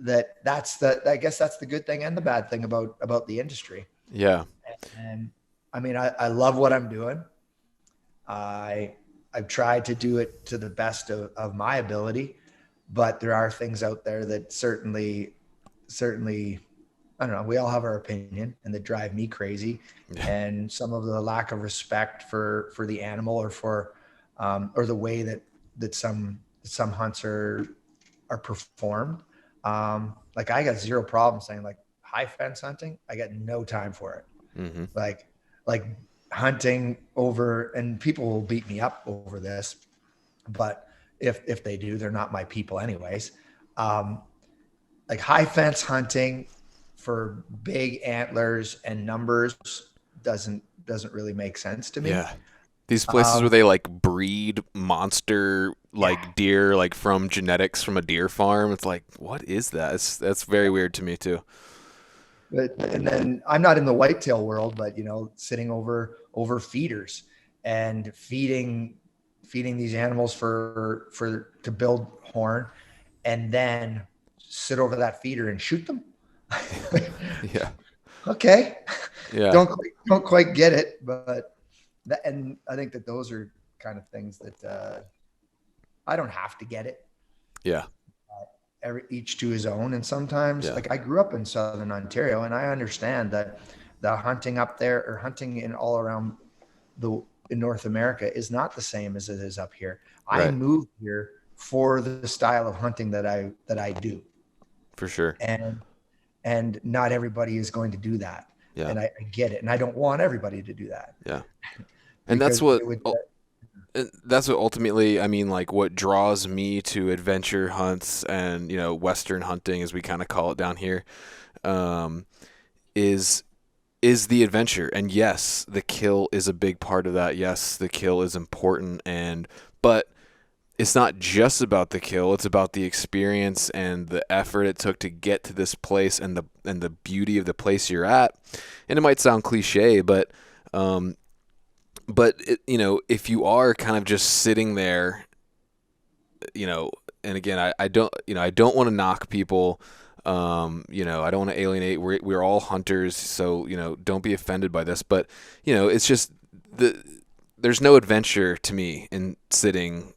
I guess that's the good thing and the bad thing about the industry. Yeah. And I mean, I love what I'm doing. I've tried to do it to the best of my ability, but there are things out there that certainly, I don't know, we all have our opinion, and that drive me crazy. Yeah. And some of the lack of respect for the animal, or the way that some hunts are performed. Like, I got zero problem saying, like, high fence hunting, I got no time for it. Mm-hmm. Like hunting over, and people will beat me up over this, but if they do, they're not my people anyways. Like, high fence hunting for big antlers and numbers doesn't really make sense to me. Yeah. These places where they like breed monster like deer, like from genetics from a deer farm. It's like, what is that? That's very weird to me too. And then I'm not in the whitetail world, but sitting over feeders and feeding these animals to build horn, and then sit over that feeder and shoot them. Yeah. Okay. Yeah. Don't quite get it, but and I think that those are kind of things that I don't have to get it. Yeah. each to his own. And sometimes, Yeah. like, I grew up in Southern Ontario, and I understand that the hunting up there, or hunting in all around in North America, is not the same as it is up here. I Right. moved here for the style of hunting that I do. For sure. And not everybody is going to do that. Yeah. And I get it. And I don't want everybody to do that, Yeah. And because it would, that's what ultimately, I mean, like what draws me to adventure hunts and, Western hunting, as we kind of call it down here, um, is the adventure. And yes, the kill is a big part of that. Yes, the kill is important, but it's not just about the kill. It's about the experience and the effort it took to get to this place, and the beauty of the place you're at. And it might sound cliche, but if you are kind of just sitting there, and again, I don't want to knock people. I don't want to alienate. We're all hunters, so don't be offended by this. But it's just there's no adventure to me in sitting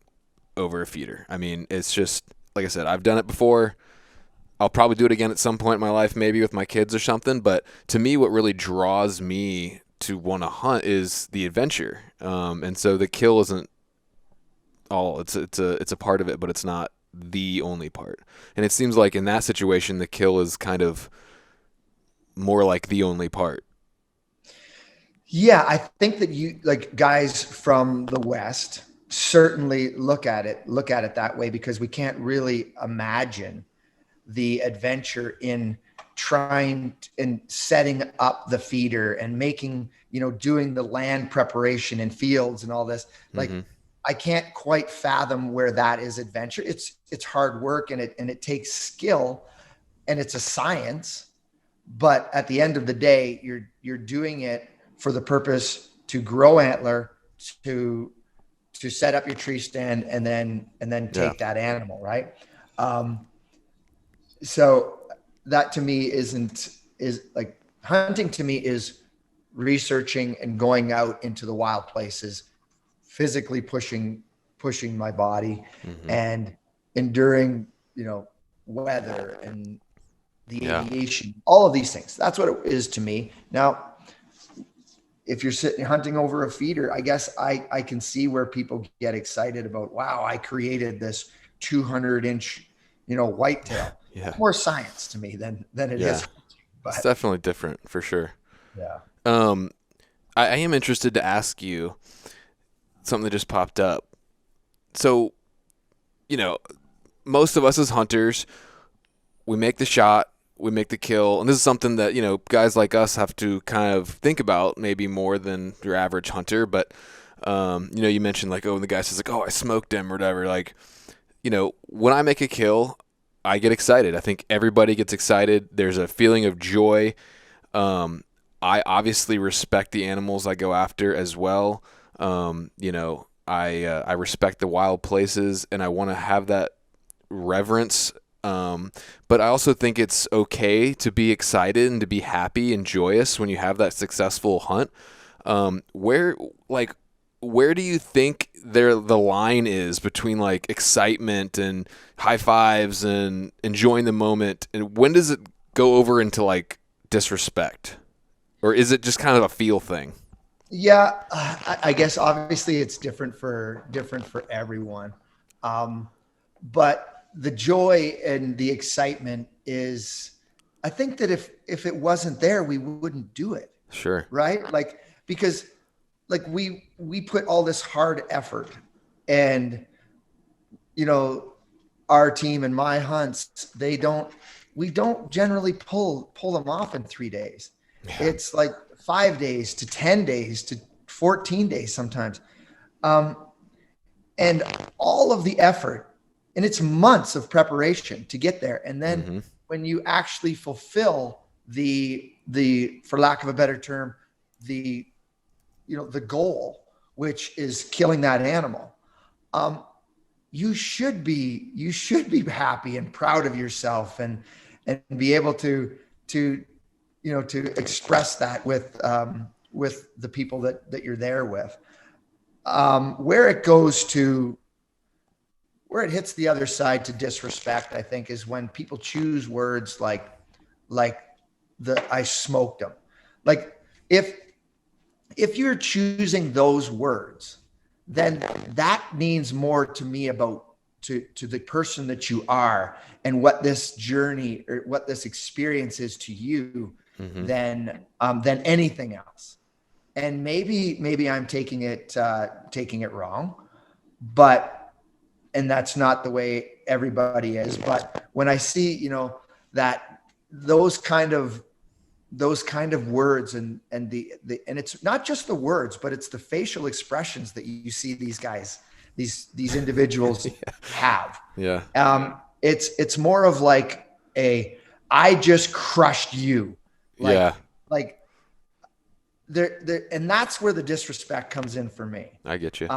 over a feeder. I mean, it's just, like I said, I've done it before. I'll probably do it again at some point in my life, maybe with my kids or something. But to me, what really draws me to want to hunt is the adventure. And so the kill isn't all. It's a part of it, but it's not the only part. And it seems like in that situation, the kill is kind of more like the only part. Yeah, I think that guys from the West certainly look at it that way, because we can't really imagine the adventure in trying and setting up the feeder and making, doing the land preparation and fields and all this. Like, I can't quite fathom where that is adventure. It's hard work, and it takes skill, and it's a science. But at the end of the day, you're doing it for the purpose to grow antler, to set up your tree stand, and then take that animal, right? So that to me is like, hunting to me is researching and going out into the wild places, physically pushing my body, and enduring, weather and the aviation, all of these things. That's what it is to me. Now, if you're sitting hunting over a feeder, I guess I can see where people get excited about, wow, I created this 200-inch, whitetail. Yeah. More science to me than it is. But it's definitely different, for sure. Yeah. I am interested to ask you something that just popped up. So, most of us as hunters, we make the shot, we make the kill, and this is something that, guys like us have to kind of think about maybe more than your average hunter. But, you mentioned like, oh, and the guy says like, oh, I smoked him or whatever. Like, when I make a kill, I get excited. I think everybody gets excited. There's a feeling of joy. I obviously respect the animals I go after as well. I respect the wild places, and I want to have that reverence. But I also think it's okay to be excited and to be happy and joyous when you have that successful hunt. Where do you think the line is between like excitement and high fives and enjoying the moment, and when does it go over into like disrespect, or is it just kind of a feel thing? Yeah, I guess obviously it's different for everyone, but the joy and the excitement is, I think that if it wasn't there, we wouldn't do it. Sure. Right? Like, because like we put all this hard effort, and our team and my hunts, we don't generally pull them off in 3 days. Yeah. It's like 5 days to 10 days to 14 days sometimes. And all of the effort, and it's months of preparation to get there. And then when you actually fulfill the, for lack of a better term, the goal, which is killing that animal, you should be happy and proud of yourself, and be able to express that with the people that you're there with. Where it goes to it hits the other side to disrespect, I think, is when people choose words like I smoked them. Like if you're choosing those words, then that means more to me about to the person that you are and what this journey or what this experience is to you than anything else. And maybe I'm taking it wrong, but and that's not the way everybody is. But when I see, that those kind of words and it's not just the words, but it's the facial expressions that you see these guys, these individuals have. Yeah. It's more of like I just crushed you. Like there, and that's where the disrespect comes in for me. I get you.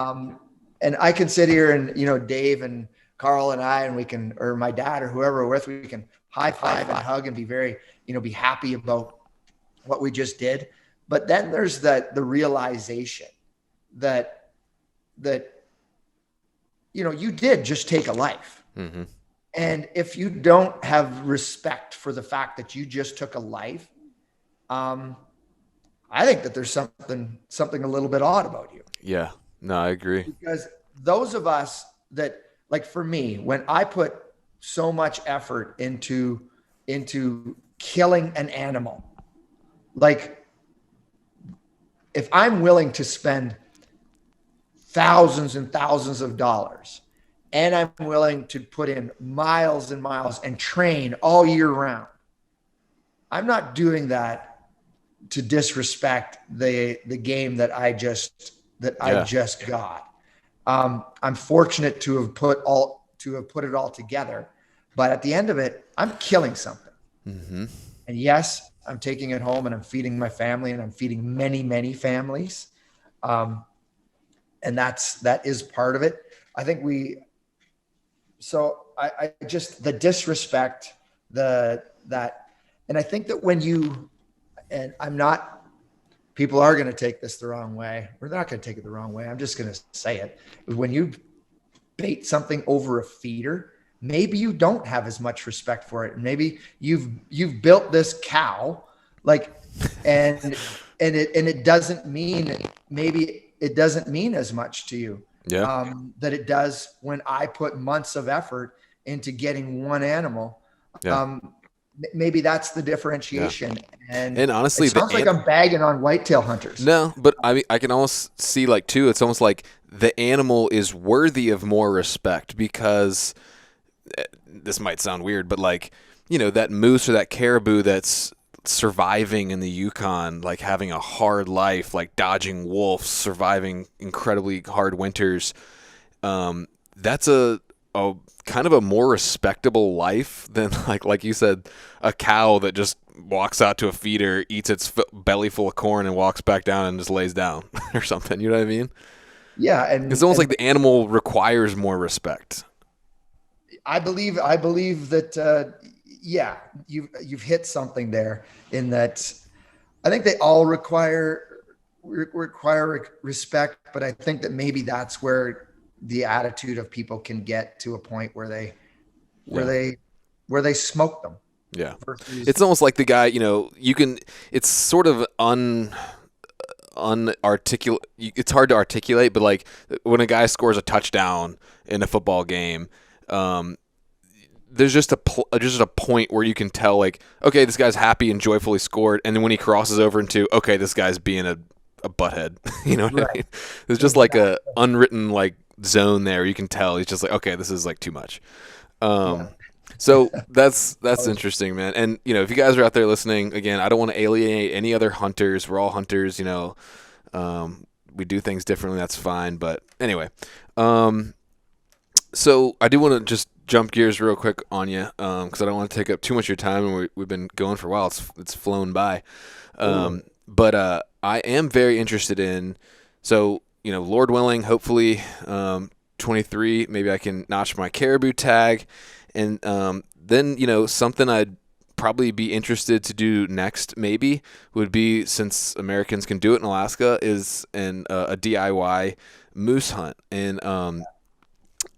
And I can sit here and, Dave and Carl and I, and we can, or my dad or whoever we're with, we can high five and hug and be very, be happy about what we just did. But then there's the realization that, you did just take a life. Mm-hmm. And if you don't have respect for the fact that you just took a life, I think that there's something a little bit odd about you. Yeah. No, I agree. Because those of us that, like for me, when I put so much effort into killing an animal, like if I'm willing to spend thousands and thousands of dollars and I'm willing to put in miles and miles and train all year round, I'm not doing that to disrespect the game that I just got. I'm fortunate to have put it all together, but at the end of it, I'm killing something. Mm-hmm. And yes, I'm taking it home and I'm feeding my family and I'm feeding many, many families. And that is part of it. I think I just, the disrespect, and I think that people are going to take this the wrong way. We're not going to take it the wrong way. I'm just going to say it. When you bait something over a feeder, maybe you don't have as much respect for it. Maybe you've built this cow, and it doesn't mean, maybe it doesn't mean as much to you. Yeah. That it does when I put months of effort into getting one animal. Yeah. Maybe that's the differentiation. Yeah. And honestly, it sounds like I'm bagging on whitetail hunters. No, but I mean, I can almost see too, it's almost like the animal is worthy of more respect because this might sound weird, but that moose or that caribou that's surviving in the Yukon, having a hard life, dodging wolves, surviving incredibly hard winters. That's a kind of a more respectable life than like you said, a cow that just walks out to a feeder, eats its belly full of corn and walks back down and just lays down or something. You know what I mean? Yeah. And it's almost like the animal requires more respect. I believe that, you've hit something there in that. I think they all require respect, but I think that maybe that's where the attitude of people can get to a point where they smoke them. Yeah. It's almost like the guy, it's sort of unarticulate. It's hard to articulate, but when a guy scores a touchdown in a football game, there's just a point where you can tell, okay, this guy's happy and joyfully scored, and then when he crosses over into, okay, this guy's being a butthead. You know what I mean? There's just a unwritten zone there. You can tell he's just okay, this is too much. So that's interesting, man. And if you guys are out there listening, again, I don't want to alienate any other hunters. We're all hunters. We do things differently. That's fine. But anyway, so I do want to just jump gears real quick on you because I don't want to take up too much of your time, and we've been going for a while. It's flown by. But I am very interested in, so Lord willing, hopefully 23, maybe I can notch my caribou tag, and then something I'd probably be interested to do next maybe would be, since Americans can do it in Alaska, is a DIY moose hunt. And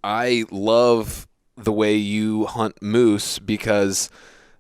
I love the way you hunt moose because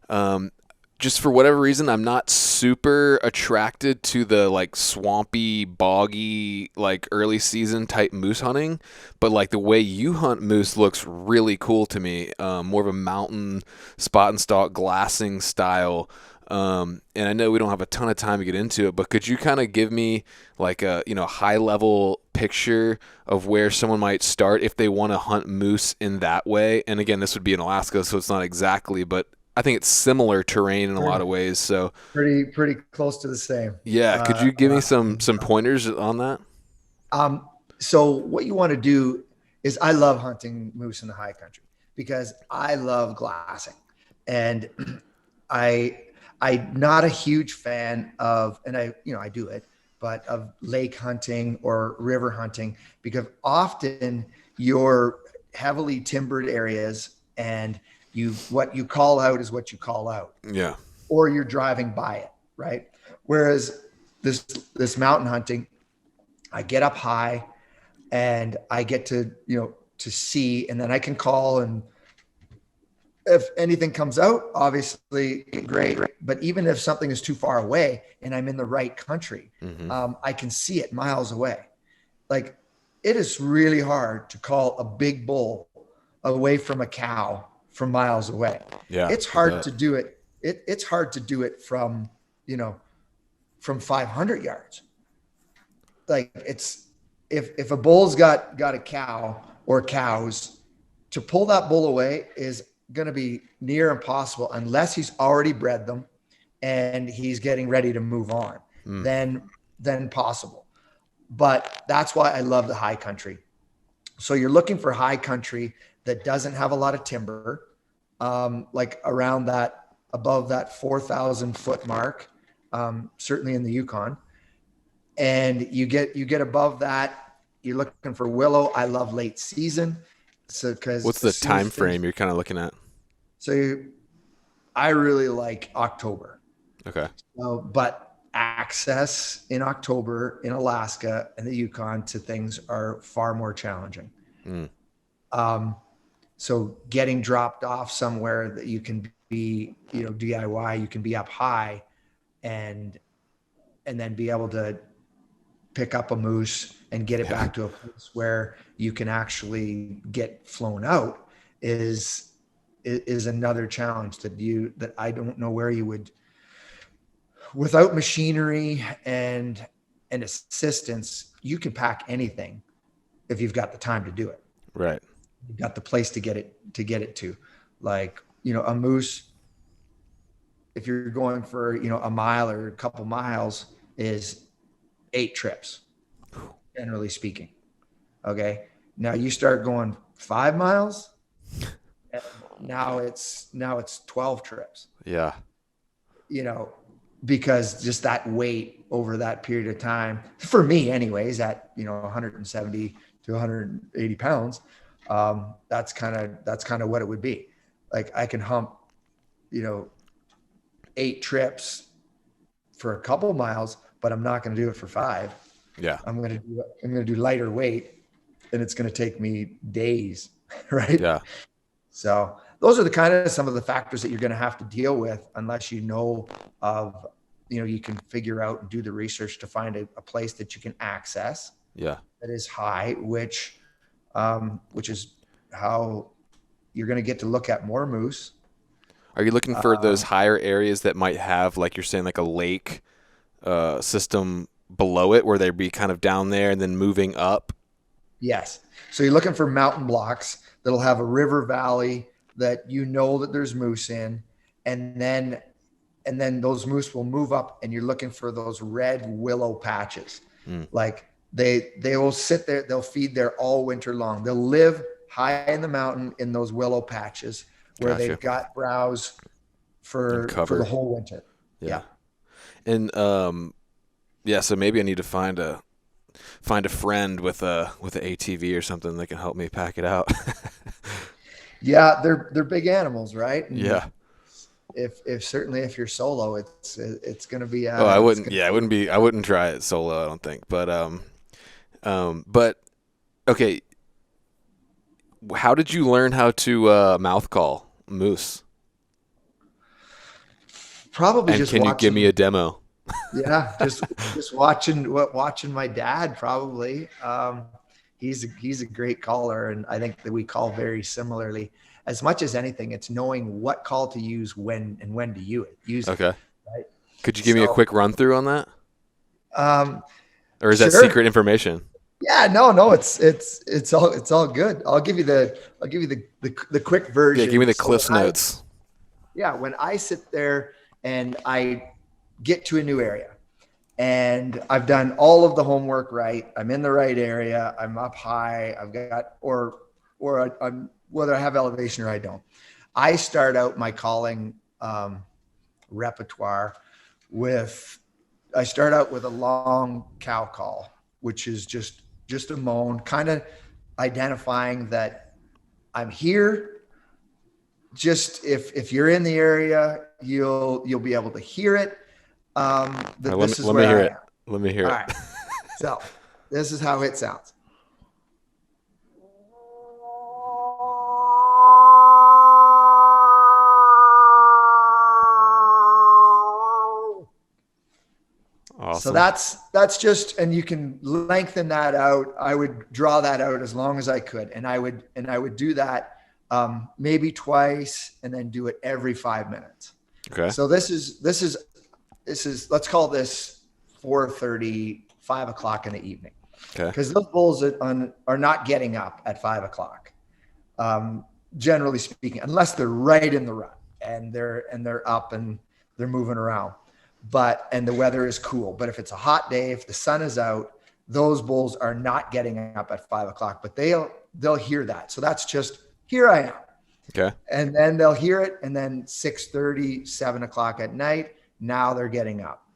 um, just for whatever reason, I'm not super attracted to the like swampy, boggy, like early season type moose hunting. But like the way you hunt moose looks really cool to me. More of a mountain spot and stalk glassing style. And I know we don't have a ton of time to get into it, but could you kind of give me like a high level picture of where someone might start if they want to hunt moose in that way? And again, this would be in Alaska, so it's not exactly, but I think it's similar terrain in a lot of ways. So Pretty close to the same. yeah, could you give me Around. some pointers on that? Um, so what you want to do is I love hunting moose in the high country because I love glassing. And I I'm not a huge fan of, and I do it, but of lake hunting or river hunting because often you're heavily timbered areas and what you call out is what you call out, Yeah. or you're driving by it, right? Whereas this mountain hunting, I get up high and I get to see, and then I can call, and if anything comes out, obviously great. But even if something is too far away and I'm in the right country, Mm-hmm. I can see it miles away. Like, it is really hard to call a big bull away from a cow from miles away. Yeah. It's hard to do it. It's hard to do it from 500 yards. Like, it's if a bull's got a cow or cows, to pull that bull away is going to be near impossible unless he's already bred them and he's getting ready to move on. Mm. Then possible. But that's why I love the high country. So you're looking for high country that doesn't have a lot of timber, like around that, above that 4,000 foot mark, certainly in the Yukon. And you get above that, you're looking for willow. I love late season. So because What's the time frame you're kind of looking at? so I really like October. Okay. But access in October in Alaska and the Yukon to things are far more challenging. Mm. So getting dropped off somewhere that you can be, DIY, you can be up high and then be able to pick up a moose and get it back to a place where you can actually get flown out is another challenge that I don't know where you would, without machinery and assistance, you can pack anything if you've got the time to do it. Right. You've got the place to get it to. Like, a moose, if you're going for, a mile or a couple miles, is 8 trips, generally speaking. Okay. Now you start going 5 miles, and now it's 12 trips. Yeah. Because just that weight over that period of time, for me anyways, at 170 to 180 pounds, that's kind of what it would be. Like, I can hump 8 trips for a couple miles, but I'm not going to do it for 5. Yeah. I'm going to do lighter weight, and it's going to take me days. Right. Yeah. So those are some of the factors that you're going to have to deal with unless you can figure out and do the research to find a place that you can access. Yeah. That is high, which is how you're going to get to look at more moose. Are you looking for those higher areas that might have, like you're saying, like a lake system below it where they'd be kind of down there and then moving up? Yes. So you're looking for mountain blocks that'll have a river valley that that there's moose in, and then those moose will move up, and you're looking for those red willow patches. Like, they will sit there, they'll feed there all winter long. They'll live high in the mountain in those willow patches where Gotcha. they've got browse for the whole winter. Yeah. And so maybe I need to find a friend with a ATV or something that can help me pack it out. Yeah, they're big animals, right? And yeah. If certainly if you're solo, it's going to be. I wouldn't. I wouldn't try it solo, I don't think. But okay. how did you learn how to mouth call moose? Probably And just can you give me watching. a demo? Yeah, just watching my dad probably. He's a great caller, and I think that we call very similarly. As much as anything, it's knowing what call to use when to use it. Okay. Right. Could you give me a So, quick run through on that? um, Or is that sure. secret information? Yeah, no, it's all good. I'll give you the quick Yeah, give me version. the So Cliff's notes. when I sit there and I get to a new area, and I've done all of the homework right. I'm in the right area. I'm up high. I've got I'm whether I have elevation or I don't. I start out my calling repertoire with I start out with a long cow call, which is just a moan, kind of identifying that I'm here. Just if you're in the area, you'll be able to hear it. All right, This is let me where hear I it. am. Let me hear All it. right. So this is how it sounds. So Awesome. that's just, and you can lengthen that out. I would draw that out as long as I could, and I would do that maybe twice, and then do it every 5 minutes. Okay. So this is let's call this 4:30, 5 o'clock in the evening, Okay. because those bulls are not getting up at 5 o'clock, generally speaking, unless they're right in the rut and they're up and they're moving around. And the weather is cool. But if it's a hot day, if the sun is out, those bulls are not getting up at 5 o'clock. But they'll hear that. So that's just, here I am. Okay. And then they'll hear it, and then 6:30, 7 o'clock at night, now they're getting up.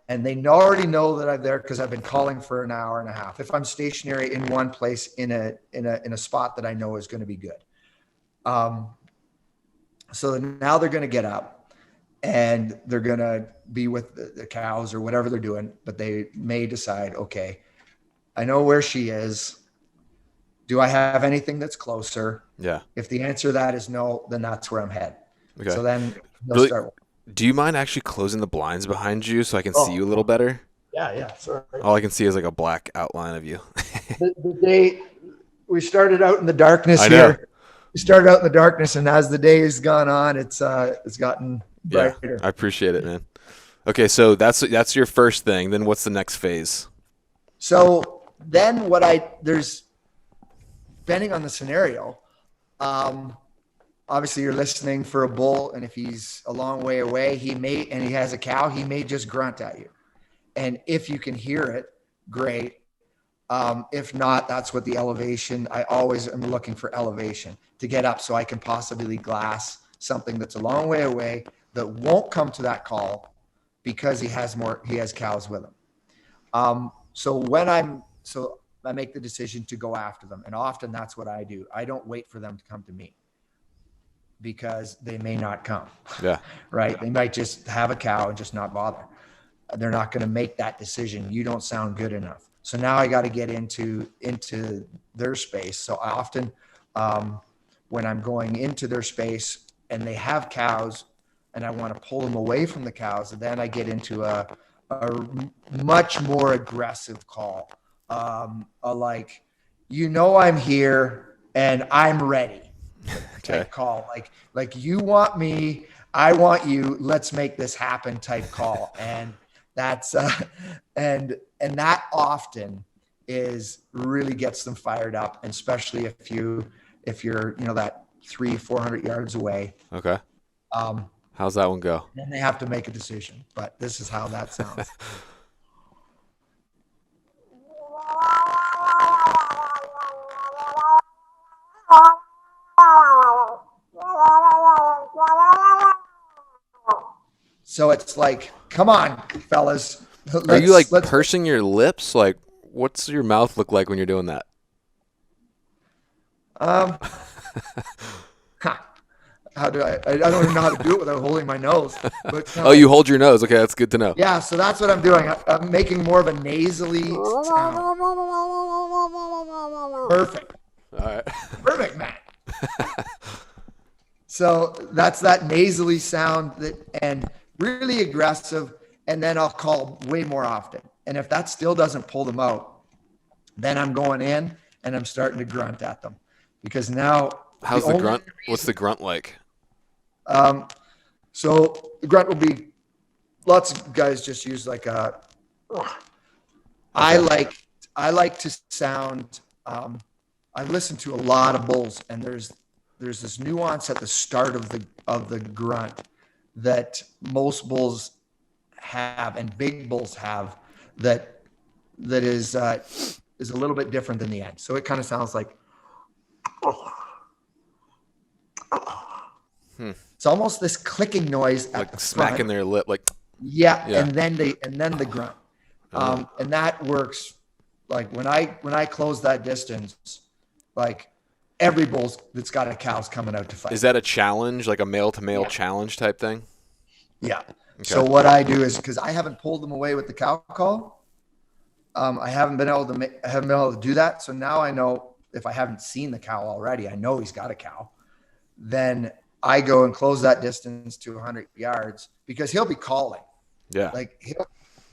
And they already know that I'm there because I've been calling for an hour and a half. If I'm stationary in one place in a spot that I know is going to be good. So now they're going to get up, and they're going to be with the cows or whatever they're doing, but they may decide, okay, I know where she is. Do I have anything that's closer? Yeah. If the answer to that is no, then that's where I'm headed. Okay. So then they'll Really, start. do you mind actually closing the blinds behind you so I can see Oh, you a little better? yeah. Sorry. All I can see is like a black outline of you. The day we started out in the darkness I know. here, we started out in the darkness, and as the day has gone on, it's gotten Yeah, brighter. I appreciate it, man. Okay, so that's your first thing. Then what's the next phase? So then there's, depending on the scenario, obviously you're listening for a bull, and if he's a long way away, and he has a cow, he may just grunt at you. And if you can hear it, great. If not, that's what the elevation, I always am looking for elevation to get up so I can possibly glass something that's a long way away that won't come to that call because he has cows with him. So I make the decision to go after them. And often that's what I do. I don't wait for them to come to me because they may not come. Yeah. Right. They might just have a cow and just not bother. They're not going to make that decision. You don't sound good enough. So now I got to get into their space. So I often, when I'm going into their space and they have cows and I want to pull them away from the cows, then I get into a much more aggressive call. Like, I'm here and I'm ready. Okay. Type call. Like you want me, I want you, let's make this happen type call. And that's and that often really gets them fired up, and especially if you're that 300-400 yards away. Okay. How's that one go? Then they have to make a decision. But this is how that sounds. So it's like, come on, fellas. Are you like pursing your lips? Like, what's your mouth look like when you're doing that? How do I don't even know how to do it without holding my nose. But Oh, you hold your nose. Okay, that's good to know. Yeah, so that's what I'm doing. I'm making more of a nasally sound. Perfect. All right. Perfect, man. So that's that nasally sound that and really aggressive. And then I'll call way more often. And if that still doesn't pull them out, then I'm going in and I'm starting to grunt at them because now the How's the only grunt? What's the reason, grunt like? um, so the grunt will be lots of guys just use like a, I Okay. like, I like to sound, I listen to a lot of bulls and there's this nuance at the start of the grunt that most bulls have and big bulls have that is a little bit different than the end. So it kind of sounds like Hmm. it's almost this clicking noise at the Like front. smacking their lip, like Yeah, yeah. and then the grunt, Oh. and that works. Like when I close that distance, like every bull that's got a cow's coming out to Is fight. that a challenge, like a male to male Yeah, challenge type thing? yeah. Okay. So what I do is because I haven't pulled them away with the cow call, I haven't been able to I haven't been able to do that. So now I know if I haven't seen the cow already, I know he's got a cow. Then I go and close that distance to 100 yards because he'll be calling. Yeah. Like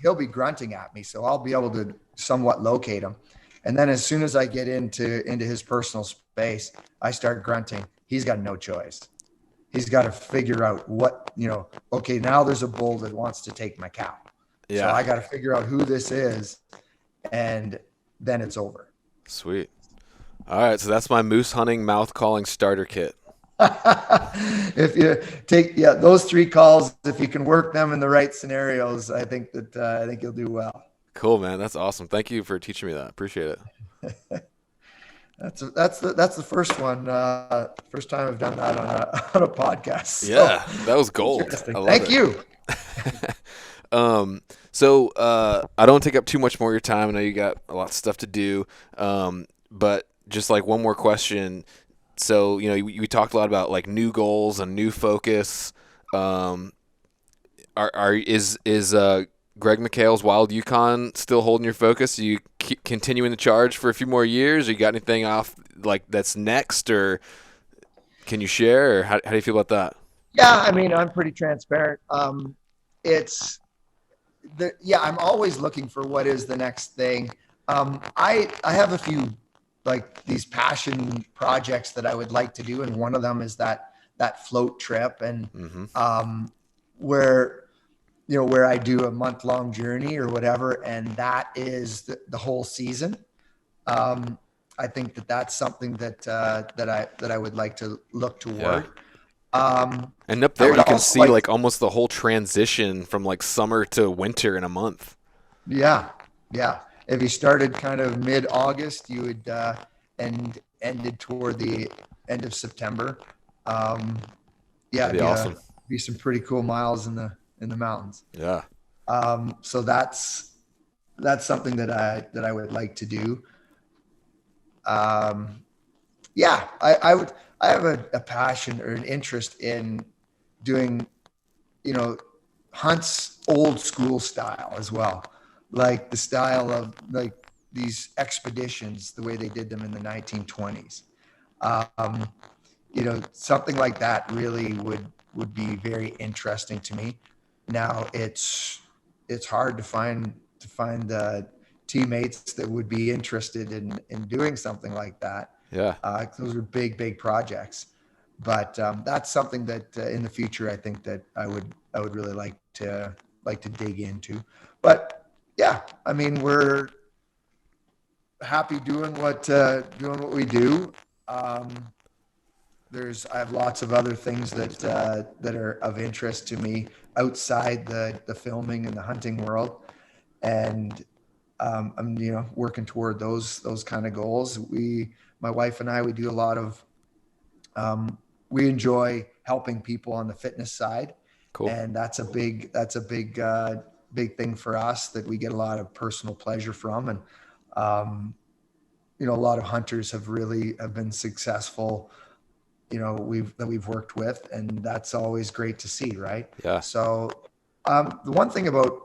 he'll be grunting at me, so I'll be able to somewhat locate him. And then as soon as I get into his personal space, I start grunting. He's got no choice. He's got to figure out what, okay, now there's a bull that wants to take my cow. So Yeah. I got to figure out who this is, and then it's over. Sweet. All right, so that's my moose hunting mouth calling starter kit. If you take those three calls, if you can work them in the right scenarios, I think you'll do well. Cool, man. That's awesome. Thank you for teaching me that. Appreciate it. That's the first one. First time I've done that on a on a podcast. So Yeah, that was gold. interesting. I love Thank it. you. I don't take up too much more of your time. I know you got a lot of stuff to do. But just like one more question. So, we talked a lot about like new goals and new focus. Um, is Greg McHale's Wild Yukon still holding your focus? Are you keep continuing the charge for a few more years? Or you got anything off like that's next, or can you share? Or how do you feel about that? Yeah, I mean, I'm pretty transparent. It's I'm always looking for what is the next thing. I have a few like these passion projects that I would like to do, and one of them is that float trip, and Mm-hmm. where where I do a month-long journey or whatever, and that is the whole season. Um, I think that's something that I would like to look Yeah. toward. And up I there, would you can also see like, like almost the whole transition from like summer to winter in a month. yeah, yeah. If you started kind of mid-August, you would and ended toward the end of September. Um, yeah, That'd be awesome. be some pretty cool miles in the mountains. Yeah. So that's something that I would like to do. Um, yeah, I have a passion or an interest in doing, you know, hunts old school style as well, like the style of like these expeditions, the way they did them in the 1920s. Um, something like that really would be very interesting to me. Now it's hard to find teammates that would be interested in doing something like that. Yeah. Those are big projects, but that's something that in the future I think that I would really like to dig into. But yeah, I mean we're happy doing what we do. Um, I have lots of other things that are of interest to me outside the filming and the hunting world, and I'm working toward those kind of goals. My wife and I, we do a lot of um, we enjoy helping people on the fitness side, Cool. and that's a big thing for us that we get a lot of personal pleasure from, and um, a lot of hunters have been successful, we've worked with, and that's always great to see, right? Yeah. So the one thing about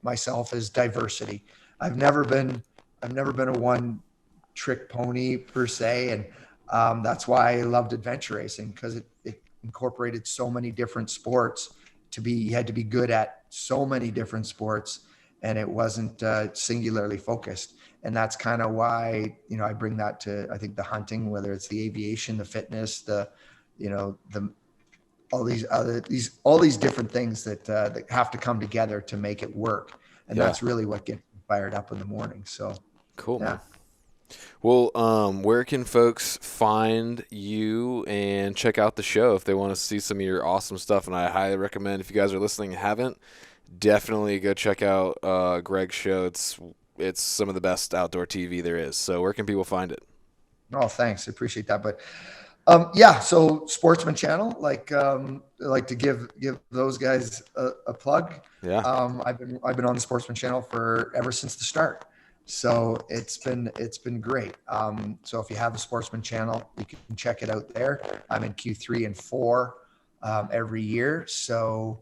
myself is diversity. I've never been a one trick pony per se. And that's why I loved adventure racing, because it incorporated so many different sports. You had to be good at so many different sports, and it wasn't singularly focused. And that's kind of why, I bring that to, I think, the hunting, whether it's the aviation, the fitness, the all these different things that have to come together to make it work. And Yeah. that's really what gets me fired up in the morning. So Cool, yeah. man. Well, where can folks find you and check out the show if they want to see some of your awesome stuff? And I highly recommend, if you guys are listening and haven't, definitely go check out Greg's show. It's some of the best outdoor TV there is. So where can people find it? Oh, thanks. I appreciate that. But yeah, so Sportsman Channel, like to give those guys a plug. Yeah. I've been on the Sportsman Channel ever since the start. So it's been great. So if you have the Sportsman Channel, you can check it out there. I'm in Q3 and 4 every year. So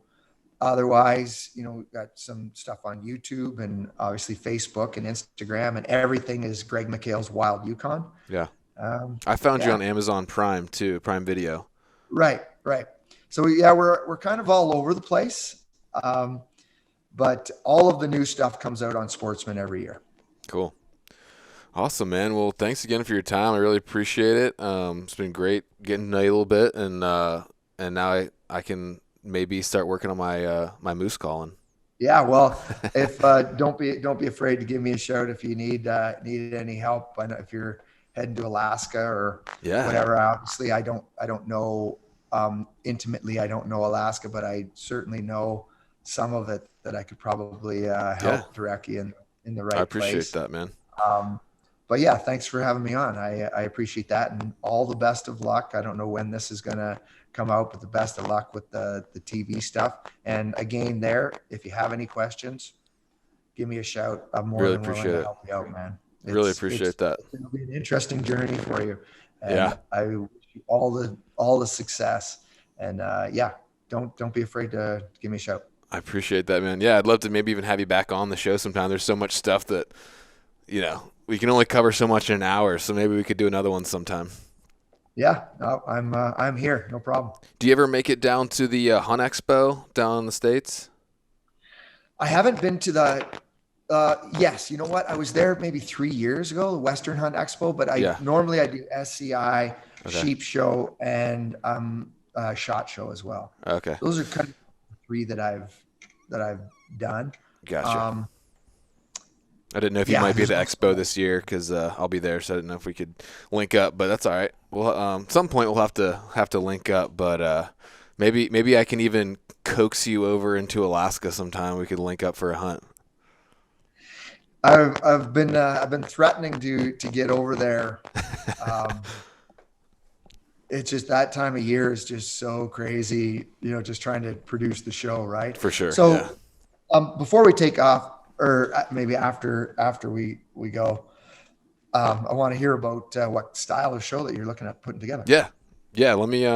otherwise, we've got some stuff on YouTube and obviously Facebook and Instagram, and everything is Greg McHale's Wild Yukon. Yeah. I found you Yeah. on Amazon Prime too, Prime Video. Right. So yeah, we're kind of all over the place. But all of the new stuff comes out on Sportsman every year. Cool. Awesome, man. Well, thanks again for your time. I really appreciate it. It's been great getting to know you a little bit, and now I can maybe start working on my moose calling. Yeah. Well, if don't be afraid to give me a shout if you need any help. I know if you're heading to Alaska or whatever. Obviously, I don't know intimately. I don't know Alaska, but I certainly know some of it that I could probably help direct you in the right place. I appreciate that, man. But yeah, thanks for having me on. I appreciate that, and all the best of luck. I don't know when this is going to come out, but the best of luck with the TV stuff. And again, if you have any questions, give me a shout. I'm more than willing to help you out, man. Really appreciate that. It'll be an interesting journey for you. And I wish you all the success. And don't be afraid to give me a shout. I appreciate that, man. Yeah, I'd love to maybe even have you back on the show sometime. There's so much stuff that, we can only cover so much in an hour, so maybe we could do another one sometime. Yeah, no, I'm here. No problem. Do you ever make it down to the Hunt Expo down in the States? I haven't been to the yes, you know what? I was there maybe 3 years ago, the Western Hunt Expo, but normally I do SCI, Sheep Show, and SHOT Show as well. Okay. Those are kind of the 3 that I've done. Gotcha. I didn't know if you might be at the expo this year because I'll be there, so I didn't know if we could link up, but that's all right. Well, at some point we'll have to link up, but maybe I can even coax you over into Alaska sometime. We could link up for a hunt. I've been threatening to get over there. It's just that time of year is just so crazy, just trying to produce the show, right? For sure. So before we take off, or maybe after we go, I want to hear about what style of show that you're looking at putting together. Yeah. Let me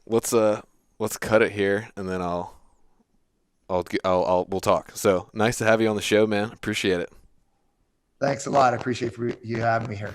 let's cut it here, and then we'll talk. So nice to have you on the show, man. Appreciate it. Thanks a lot. I appreciate you having me here.